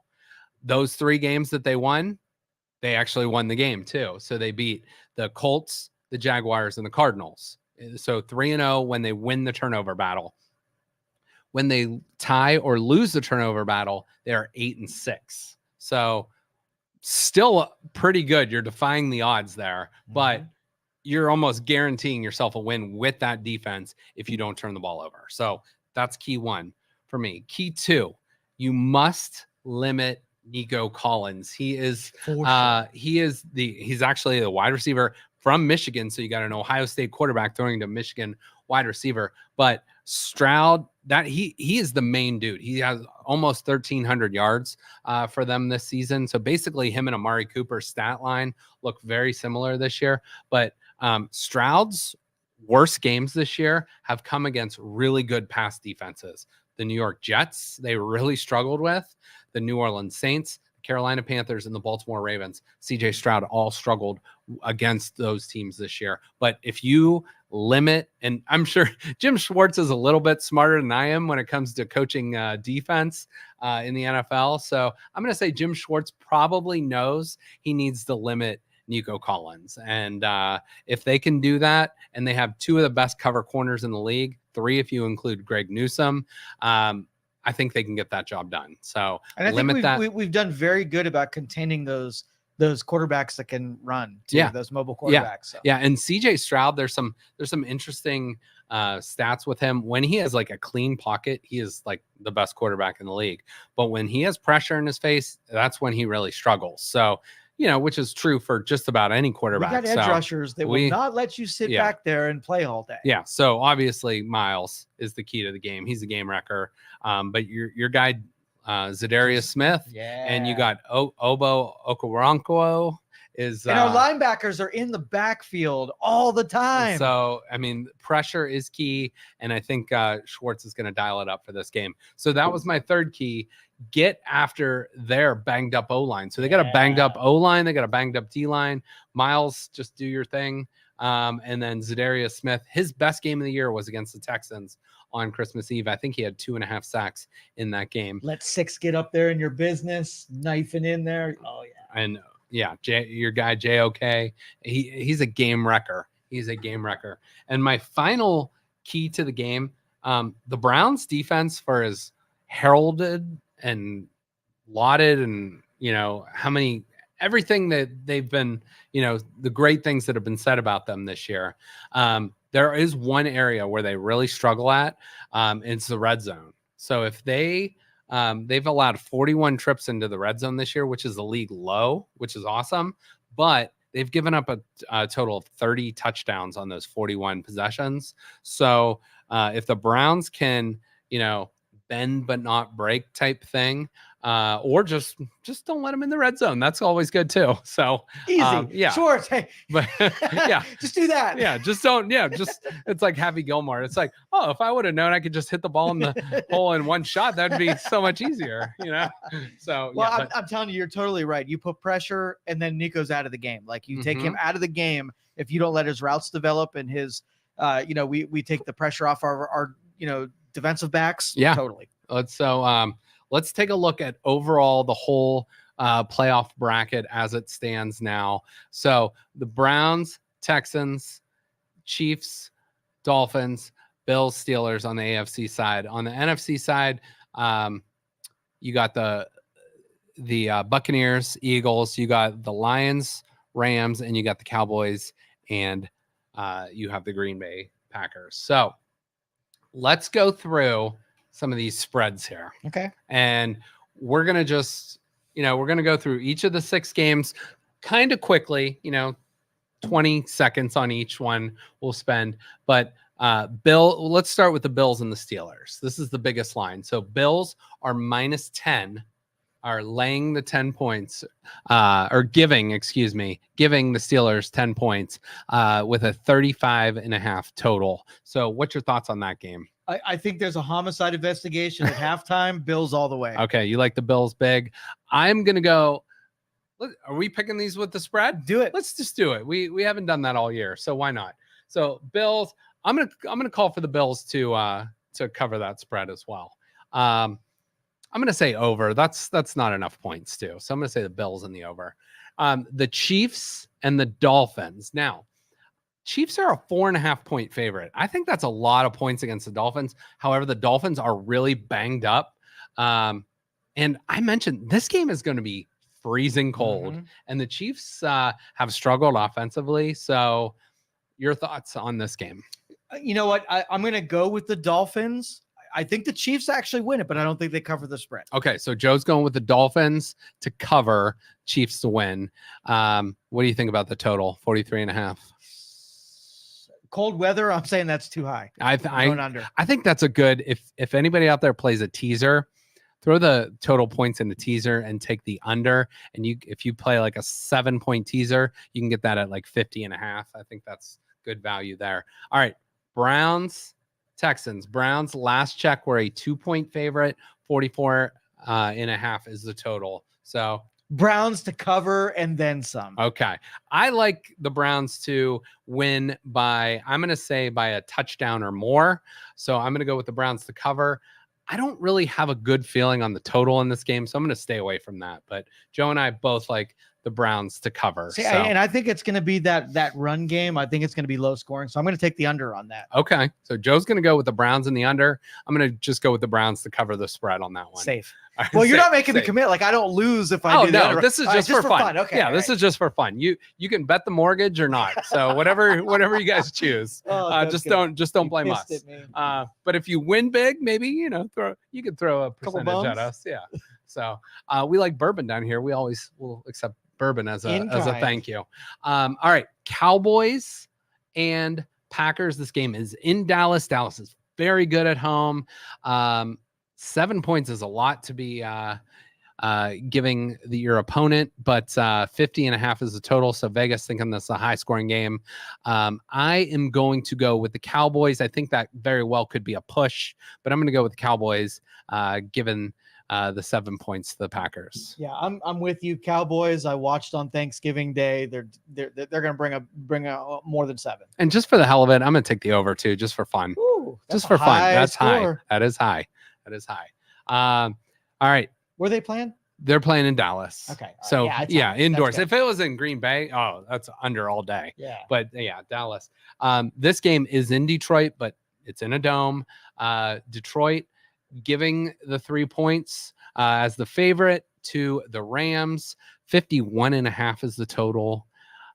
Those 3 games that they won, they actually won the game too. So they beat the Colts, the Jaguars, and the Cardinals. So 3-0 when they win the turnover battle. When they tie or lose the turnover battle, they are 8-6. So still pretty good. You're defying the odds there, but you're almost guaranteeing yourself a win with that defense if you don't turn the ball over. So that's key 1 for me. Key 2, you must limit Nico Collins. He's actually the wide receiver from Michigan. So you got an Ohio State quarterback throwing to Michigan wide receiver, but Stroud, that he is the main dude. He has almost 1,300 yards for them this season. So basically him and Amari Cooper's stat line look very similar this year, but Stroud's worst games this year have come against really good pass defenses. The New York Jets, they really struggled with. The New Orleans Saints, Carolina Panthers, and the Baltimore Ravens. CJ Stroud all struggled against those teams this year. But if you limit, and I'm sure Jim Schwartz is a little bit smarter than I am when it comes to coaching defense in the NFL. So I'm going to say Jim Schwartz probably knows he needs to limit Nico Collins. And if they can do that, and they have 2 of the best cover corners in the league, 3 if you include Greg Newsome, I think they can get that job done. So and I limit think we've done very good about containing those quarterbacks that can run too, those mobile quarterbacks. So. Yeah. And CJ Stroud, there's some interesting stats with him. When he has like a clean pocket, he is like the best quarterback in the league. But when he has pressure in his face, that's when he really struggles. So, which is true for just about any quarterback. We got edge rushers that will not let you sit back there and play all day. Yeah. So obviously Miles is the key to the game. He's a game wrecker. But your guy, Zadarius Smith, and you got Obo Okoronkwo is. And our linebackers are in the backfield all the time. So, I mean, pressure is key. And I think Schwartz is going to dial it up for this game. So that was my 3rd key. Get after their banged up O-line. So they got a banged up O-line. They got a banged up D-line. Miles, just do your thing. And then Zadarius Smith, his best game of the year was against the Texans on Christmas Eve. I think he had 2.5 sacks in that game. Let 6 get up there in your business, knifing in there. Oh yeah. And yeah, your guy JOK, he's a game wrecker. He's a game wrecker. And my final key to the game, the Browns defense, for as heralded and lauded and everything that they've been, the great things that have been said about them this year. There is one area where they really struggle at. It's the red zone. So if they've allowed 41 trips into the red zone this year, which is the league low, which is awesome, but they've given up a total of 30 touchdowns on those 41 possessions. So if the Browns can, bend but not break type thing, or just don't let them in the red zone. That's always good too. So easy, yeah, sure. Hey, but yeah, just do that. Yeah, just don't. Yeah, just it's like Happy Gilmore. It's like, oh, if I would have known I could just hit the ball in the hole in one shot, that'd be so much easier, So well, yeah, I'm telling you, you're totally right. You put pressure, and then Nico's out of the game. Like you take him out of the game if you don't let his routes develop and his, we take the pressure off our defensive backs. Yeah, totally. Let's take a look at overall the whole playoff bracket as it stands now. So the Browns, Texans, Chiefs, Dolphins, Bills, Steelers on the AFC side. On the NFC side, you got the Buccaneers, Eagles, you got the Lions, Rams, and you got the Cowboys, and you have the Green Bay Packers. So let's go through some of these spreads here. Okay. And we're going to just, we're going to go through each of the 6 games kind of quickly, 20 seconds on each one we'll spend. But let's start with the Bills and the Steelers. This is the biggest line. So Bills are -10, are laying the 10 points, or giving the Steelers 10 points with a 35.5 total. So what's your thoughts on that game? I think there's a homicide investigation at halftime. Bills all the way. Okay, you like the Bills big. I'm going to go. Are we picking these with the spread? Do it. Let's just do it. We haven't done that all year, so why not? So Bills, I'm gonna call for the Bills to cover that spread as well. I'm gonna say over. That's not enough points too. So I'm gonna say the Bills and the over. The Chiefs and the Dolphins. Now, Chiefs are a 4.5 point favorite. I think that's a lot of points against the Dolphins. However, the Dolphins are really banged up. And I mentioned this game is going to be freezing cold, and the Chiefs have struggled offensively. So your thoughts on this game? You know what? I'm going to go with the Dolphins. I think the Chiefs actually win it, but I don't think they cover the spread. Okay, so Joe's going with the Dolphins to cover, Chiefs to win. What do you think about the total? 43.5. Cold weather, I'm saying that's too high. Going under. I think that's a good, if anybody out there plays a teaser, throw the total points in the teaser and take the under. And if you play like a 7-point teaser, you can get that at like 50.5. I think that's good value there. All right, Browns, Texans. Browns, last check, were a 2-point favorite. 44.5 is the total. So Browns to cover and then some. Okay. I like the Browns to win by, I'm going to say by a touchdown or more. So I'm going to go with the Browns to cover. I don't really have a good feeling on the total in this game, so I'm going to stay away from that. But Joe and I both like the Browns to cover. See, and I think it's going to be that run game. I think it's going to be low scoring, so I'm going to take the under on that. Okay. So Joe's going to go with the Browns and the under. I'm going to just go with the Browns to cover the spread on that one. Safe. Well, you're not making me commit. Like I don't lose if I do that. No, this is just for fun. Okay. Yeah, this is just for fun. You can bet the mortgage or not. So whatever you guys choose. Just don't blame us. But if you win big, maybe you could throw a percentage at us. Yeah. So we like bourbon down here. We always will accept bourbon as a thank you. All right, Cowboys and Packers. This game is in Dallas. Dallas is very good at home. 7 points is a lot to be giving your opponent, but 50.5 is the total. So Vegas thinking this is a high scoring game. I am going to go with the Cowboys. I think that very well could be a push, but I'm going to go with the Cowboys, given the 7 points to the Packers. Yeah, I'm with you. Cowboys, I watched on Thanksgiving Day. They're going to bring a more than 7. And just for the hell of it, I'm going to take the over too, just for fun. Ooh, just for fun. That's score. high. That is high. That is high. All right. Where are they playing? They're playing in Dallas. Okay. So indoors. If it was in Green Bay, that's under all day. Yeah. But Dallas. This game is in Detroit, but it's in a dome. Detroit giving the 3 points as the favorite to the Rams. 51.5 is the total.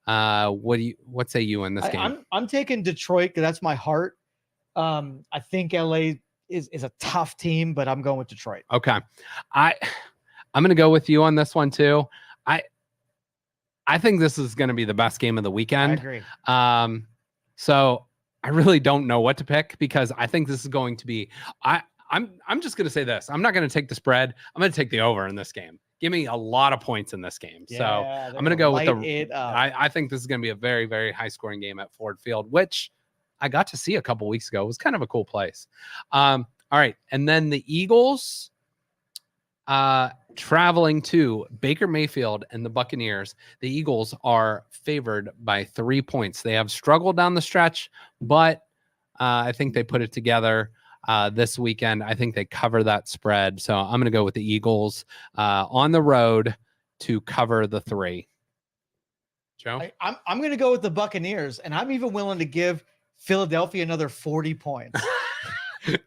What say you in this game? I'm taking Detroit because that's my heart. I think LA is a tough team, but I'm going with Detroit. Okay. I'm going to go with you on this one too. I think this is going to be the best game of the weekend. I agree. So I really don't know what to pick because I think this is going to be. I'm just going to say this. I'm not going to take the spread. I'm going to take the over in this game. Give me a lot of points in this game. Yeah, so I'm going to go with I think this is going to be a very, very high scoring game at Ford Field, which I got to see a couple weeks ago. It was kind of a cool place. All right. And then the Eagles traveling to Baker Mayfield and the Buccaneers. The Eagles are favored by 3 points. They have struggled down the stretch, but I think they put it together this weekend. I think they cover that spread. So I'm going to go with the Eagles on the road to cover the 3. Joe? I'm going to go with the Buccaneers, and I'm even willing to give Philadelphia another 40 points.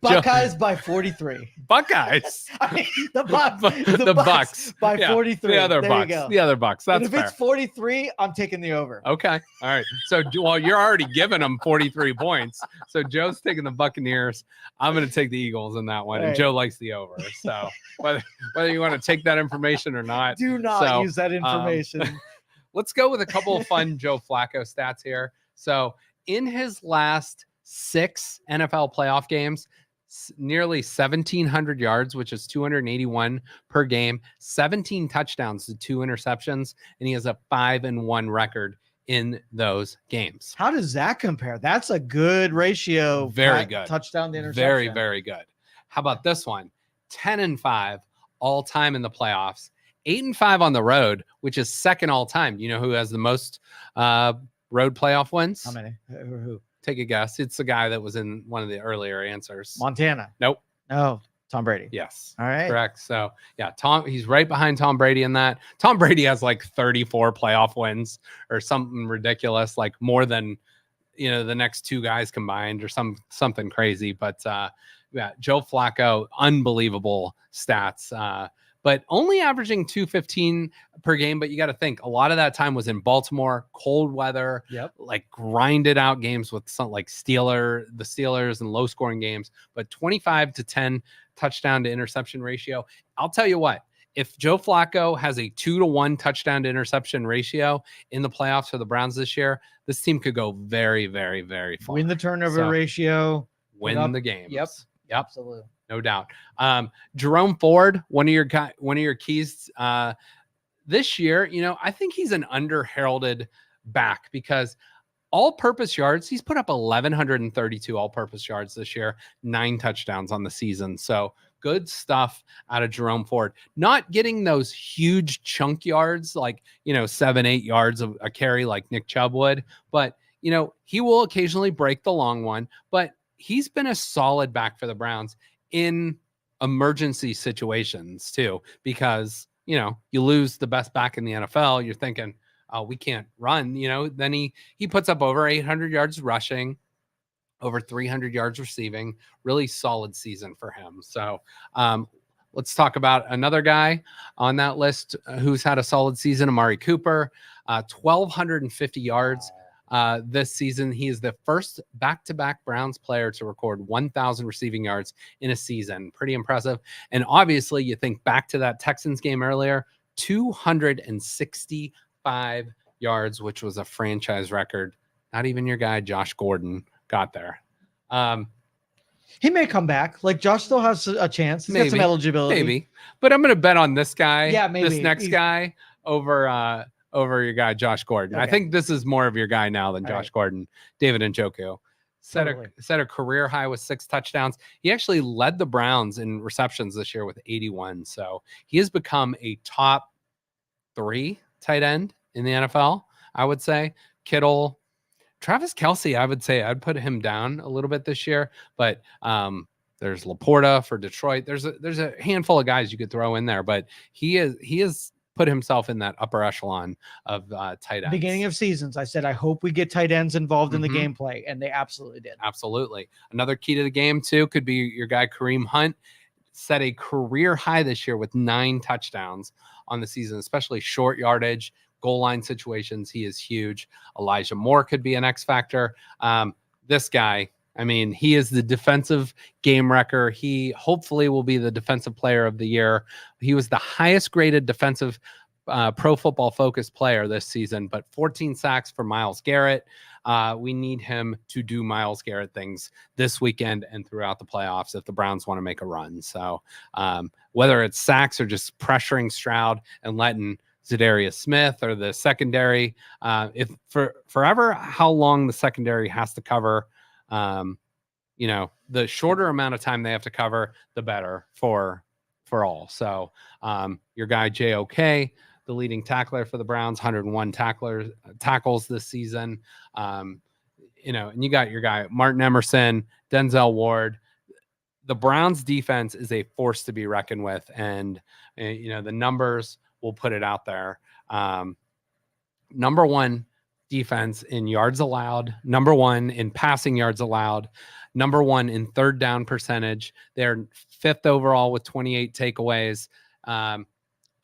Buckeyes by 43. Buckeyes. I mean, the Bucks by 43. The other there Bucks. You go. The other Bucks. That's and if fair. it's 43, I'm taking the over. Okay. All right. So, well, you're already giving them 43 points. So Joe's taking the Buccaneers. I'm going to take the Eagles in that one, and Joe likes the over. So whether you want to take that information or not, do not use that information. Let's go with a couple of fun Joe Flacco stats here. So in his last 6 NFL playoff games, nearly 1,700 yards, which is 281 per game, 17 touchdowns to 2 interceptions, and he has a 5-1 record in those games. How does that compare? That's a good ratio. Very good. Touchdown to interception. Very, very good. How about this one? 10-5 all time in the playoffs, 8-5 on the road, which is second all time. You know who has the most road playoff wins? How many? Who? Take a guess. It's the guy that was in one of the earlier answers. Montana. Nope. Oh, Tom Brady. Yes. All right. Correct. So yeah, he's right behind Tom Brady in that. Tom Brady has like 34 playoff wins or something ridiculous, like more than, the next 2 guys combined or something crazy. But yeah, Joe Flacco, unbelievable stats. But only averaging 215 per game. But you got to think a lot of that time was in Baltimore, cold weather, like grinded out games with some like the Steelers and low scoring games, but 25-10 touchdown to interception ratio. I'll tell you what, if Joe Flacco has a 2-1 touchdown to interception ratio in the playoffs for the Browns this year, this team could go very, very, very far. Win the turnover ratio. Win the games. Yep. Absolutely. No doubt. Jerome Ford, one of your keys this year, I think he's an under-heralded back because all-purpose yards, he's put up 1,132 all-purpose yards this year, 9 touchdowns on the season. So good stuff out of Jerome Ford. Not getting those huge chunk yards like, 7-8 yards of a carry like Nick Chubb would, but, he will occasionally break the long one, but he's been a solid back for the Browns in emergency situations too, because, you lose the best back in the NFL. You're thinking, oh, we can't run, then he puts up over 800 yards rushing, over 300 yards receiving, really solid season for him. So let's talk about another guy on that list who's had a solid season, Amari Cooper, 1,250 yards. This season, he is the first back-to-back Browns player to record 1,000 receiving yards in a season. Pretty impressive. And obviously, you think back to that Texans game earlier, 265 yards, which was a franchise record. Not even your guy, Josh Gordon, got there. He may come back. Like Josh still has a chance. He's got some eligibility. Maybe. But I'm going to bet on this guy. Yeah, maybe. This next guy over your guy, Josh Gordon. Okay. I think this is more of your guy now than Josh Gordon, David Njoku. set a career high with 6 touchdowns. He actually led the Browns in receptions this year with 81. So he has become a top 3 tight end in the NFL, I would say. Kittle, Travis Kelce, I would say I'd put him down a little bit this year, but there's Laporta for Detroit. There's a handful of guys you could throw in there, but he is put himself in that upper echelon of tight ends. Beginning of seasons, I said, I hope we get tight ends involved in the gameplay, and they absolutely did. Absolutely. Another key to the game, too, could be your guy Kareem Hunt. Set a career high this year with 9 touchdowns on the season, especially short yardage, goal line situations. He is huge. Elijah Moore could be an X factor. This guy, I mean, he is the defensive game wrecker. He hopefully will be the defensive player of the year. He was the highest graded defensive Pro Football Focus player this season, but 14 sacks for Myles Garrett. We need him to do Myles Garrett things this weekend and throughout the playoffs if the Browns want to make a run. So whether it's sacks or just pressuring Stroud and letting Zadarius Smith or the secondary, if for forever how long the secondary has to cover, the shorter amount of time they have to cover, the better for all. So your guy JOK, the leading tackler for the Browns, 101 tackles this season. And you got your guy Martin Emerson, Denzel Ward. The Browns defense is a force to be reckoned with, and the numbers will put it out there. Number 1 defense in yards allowed, number 1 in passing yards allowed, number 1 in third down percentage. They're 5th overall with 28 takeaways.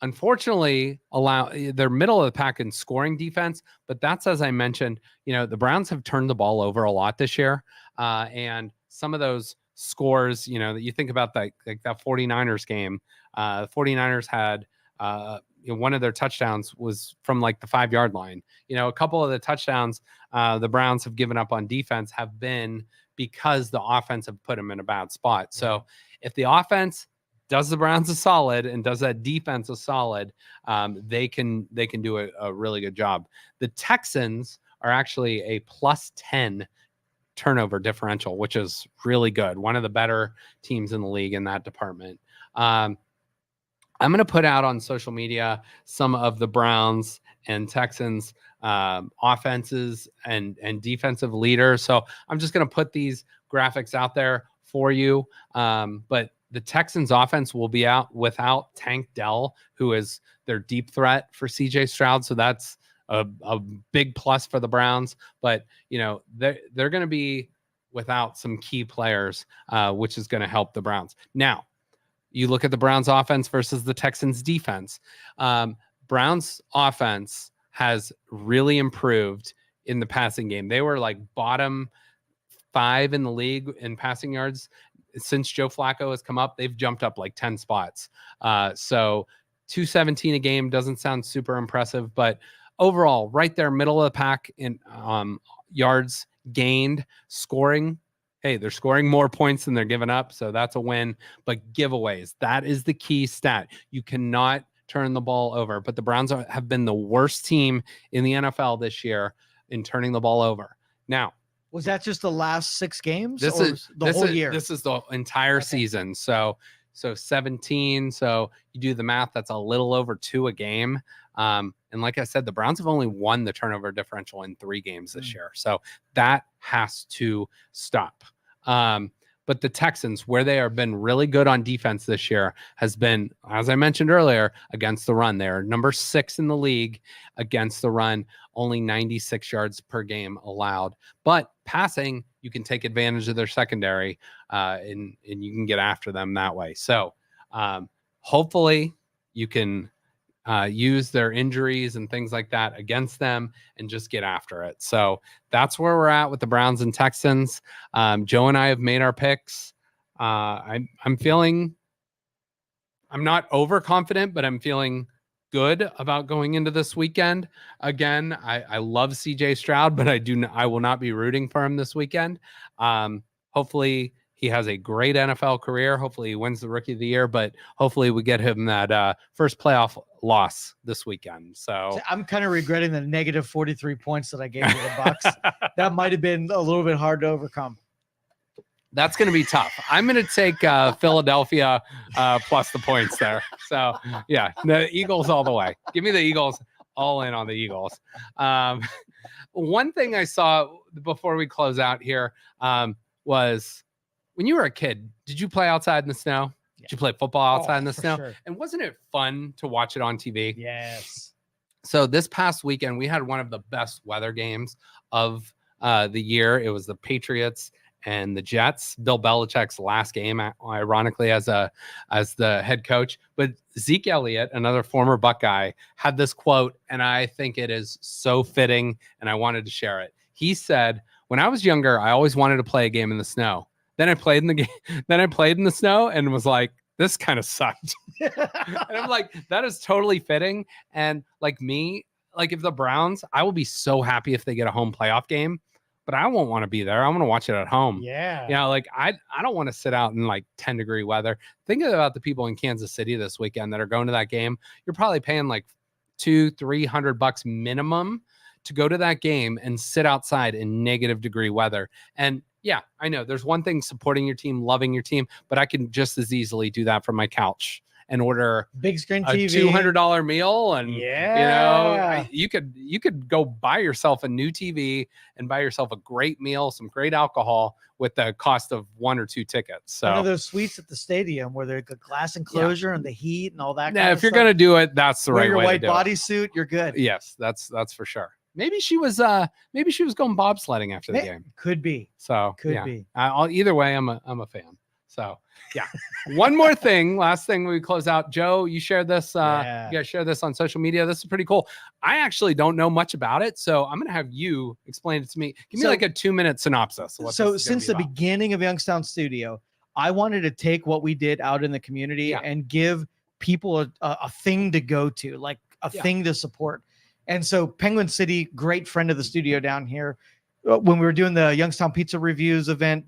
Unfortunately, they're middle of the pack in scoring defense, but that's, as I mentioned, the Browns have turned the ball over a lot this year. And some of those scores, that you think about that 49ers game, the 49ers had, one of their touchdowns was from like the 5-yard line. A couple of the touchdowns the Browns have given up on defense have been because the offense have put them in a bad spot. So if the offense does the Browns a solid and does that defense a solid, they can do a really good job. The Texans are actually a +10 turnover differential, which is really good. One of the better teams in the league in that department. I'm going to put out on social media some of the Browns and Texans offenses and defensive leaders. So I'm just going to put these graphics out there for you. But the Texans offense will be out without Tank Dell, who is their deep threat for CJ Stroud. So that's a big plus for the Browns. But, they're going to be without some key players, which is going to help the Browns. Now, you look at the Browns offense versus the Texans defense. Browns offense has really improved in the passing game. They were like bottom 5 in the league in passing yards. Since Joe Flacco has come up, they've jumped up like 10 spots. So 217 a game doesn't sound super impressive, but overall, right there, middle of the pack in yards gained, scoring. Hey, they're scoring more points than they're giving up, so that's a win. But giveaways, that is the key stat. You cannot turn the ball over. But the Browns have been the worst team in the NFL this year in turning the ball over. Now, was that just the last 6 games? This or is the whole year. This is the entire season. So 17. So you do the math. That's a little over 2 a game. And like I said, the Browns have only won the turnover differential in 3 games this year. So that has to stop. But the Texans, where they have been really good on defense this year, has been, as I mentioned earlier, against the run. They're number 6 in the league against the run, only 96 yards per game allowed. But passing, you can take advantage of their secondary, and you can get after them that way. So hopefully you can use their injuries and things like that against them and just get after it. So that's where we're at with the Browns and Texans. Joe and I have made our picks. I'm not overconfident, but I'm feeling good about going into this weekend. Again, I love CJ Stroud, but I will not be rooting for him this weekend. Hopefully He has a great NFL career. Hopefully he wins the Rookie of the Year, but hopefully we get him that first playoff loss this weekend. So I'm kind of regretting the negative 43 points that I gave to the Bucks. That might have been a little bit hard to overcome. That's going to be tough. I'm going to take Philadelphia plus the points there. So, yeah, the Eagles all the way. Give me the Eagles, all in on the Eagles. One thing I saw before we close out here was when you were a kid, did you play outside in the snow? Yeah. Did you play football outside in the snow? Sure. And wasn't it fun to watch it on TV? Yes. So this past weekend, we had one of the best weather games of the year. It was the Patriots and the Jets. Bill Belichick's last game, ironically, as the head coach. But Zeke Elliott, another former Buckeye, had this quote, and I think it is so fitting, and I wanted to share it. He said, "When I was younger, I always wanted to play a game in the snow. Then I played in the game. Then I played in the snow and was like, this kind of sucked." And I'm like, that is totally fitting. And like me, like if the Browns, I will be so happy if they get a home playoff game, but I won't want to be there. I want to watch it at home. Yeah. You know, like I don't want to sit out in like 10-degree weather. Think about the people in Kansas City this weekend that are going to that game. You're probably paying like $200-300 minimum to go to that game and sit outside in -degree weather. And yeah, I know there's one thing supporting your team, loving your team, but I can just as easily do that from my couch and order big screen a TV, $200 meal. And yeah, you could go buy yourself a new TV and buy yourself a great meal, some great alcohol with the cost of 1 or 2 tickets. So one of those suites at the stadium where there's a glass enclosure and the heat and all that. Yeah, if you're going to do it, that's the right way to do it. Wear your white bodysuit, you're good. Yes, that's for sure. Maybe she was going bobsledding after the game. Could be. So could be. Either way, I'm a fan. So yeah. One more thing, last thing we close out. Joe, you shared this. You guys share this on social media. This is pretty cool. I actually don't know much about it, so I'm gonna have you explain it to me. Give me like a 2-minute synopsis. So since the beginning of Youngstown Studio, I wanted to take what we did out in the community and give people a thing to go to, like a thing to support. And so Penguin City, great friend of the studio down here, when we were doing the Youngstown Pizza Reviews event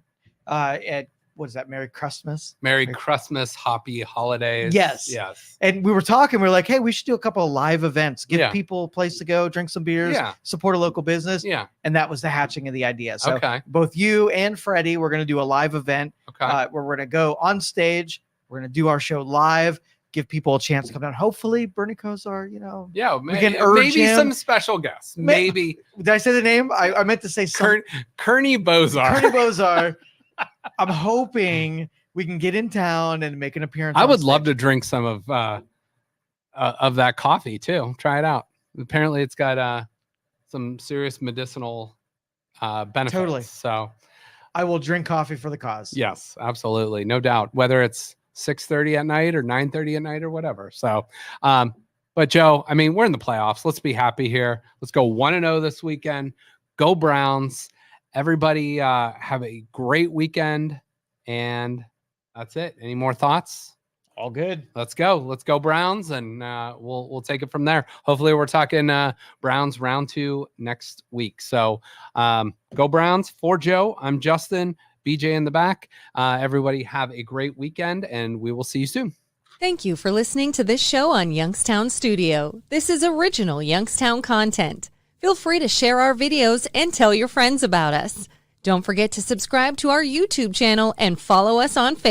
at, what is that, Merry Christmas? Merry Christmas, happy holidays. Yes. And we were talking, we were like, hey, we should do a couple of live events, give people a place to go, drink some beers, support a local business. Yeah. And that was the hatching of the idea. So both you and Freddie, we're going to do a live event where we're going to go on stage. We're going to do our show live. Give people a chance to come down. Hopefully, Bernie Kosar, we can urge maybe him. Some special guests. Maybe. Did I say the name? I meant to say Kearney Bozar. Kearney Bozar. I'm hoping we can get in town and make an appearance. I would love to drink some of that coffee too. Try it out. Apparently, it's got some serious medicinal benefits. Totally. So, I will drink coffee for the cause. Yes, absolutely, no doubt. Whether it's 6:30 at night or 9:30 at night or whatever. So, but Joe, I mean, we're in the playoffs. Let's be happy here. Let's go 1-0 this weekend. Go Browns. Everybody have a great weekend. And that's it. Any more thoughts? All good. Let's go. Let's go Browns. And we'll take it from there. Hopefully we're talking Browns round 2 next week. So go Browns. For Joe, I'm Justin. BJ in the back. Everybody have a great weekend, and we will see you soon. Thank you for listening to this show on Youngstown Studio. This is original Youngstown content. Feel free to share our videos and tell your friends about us. Don't forget to subscribe to our YouTube channel and follow us on Facebook.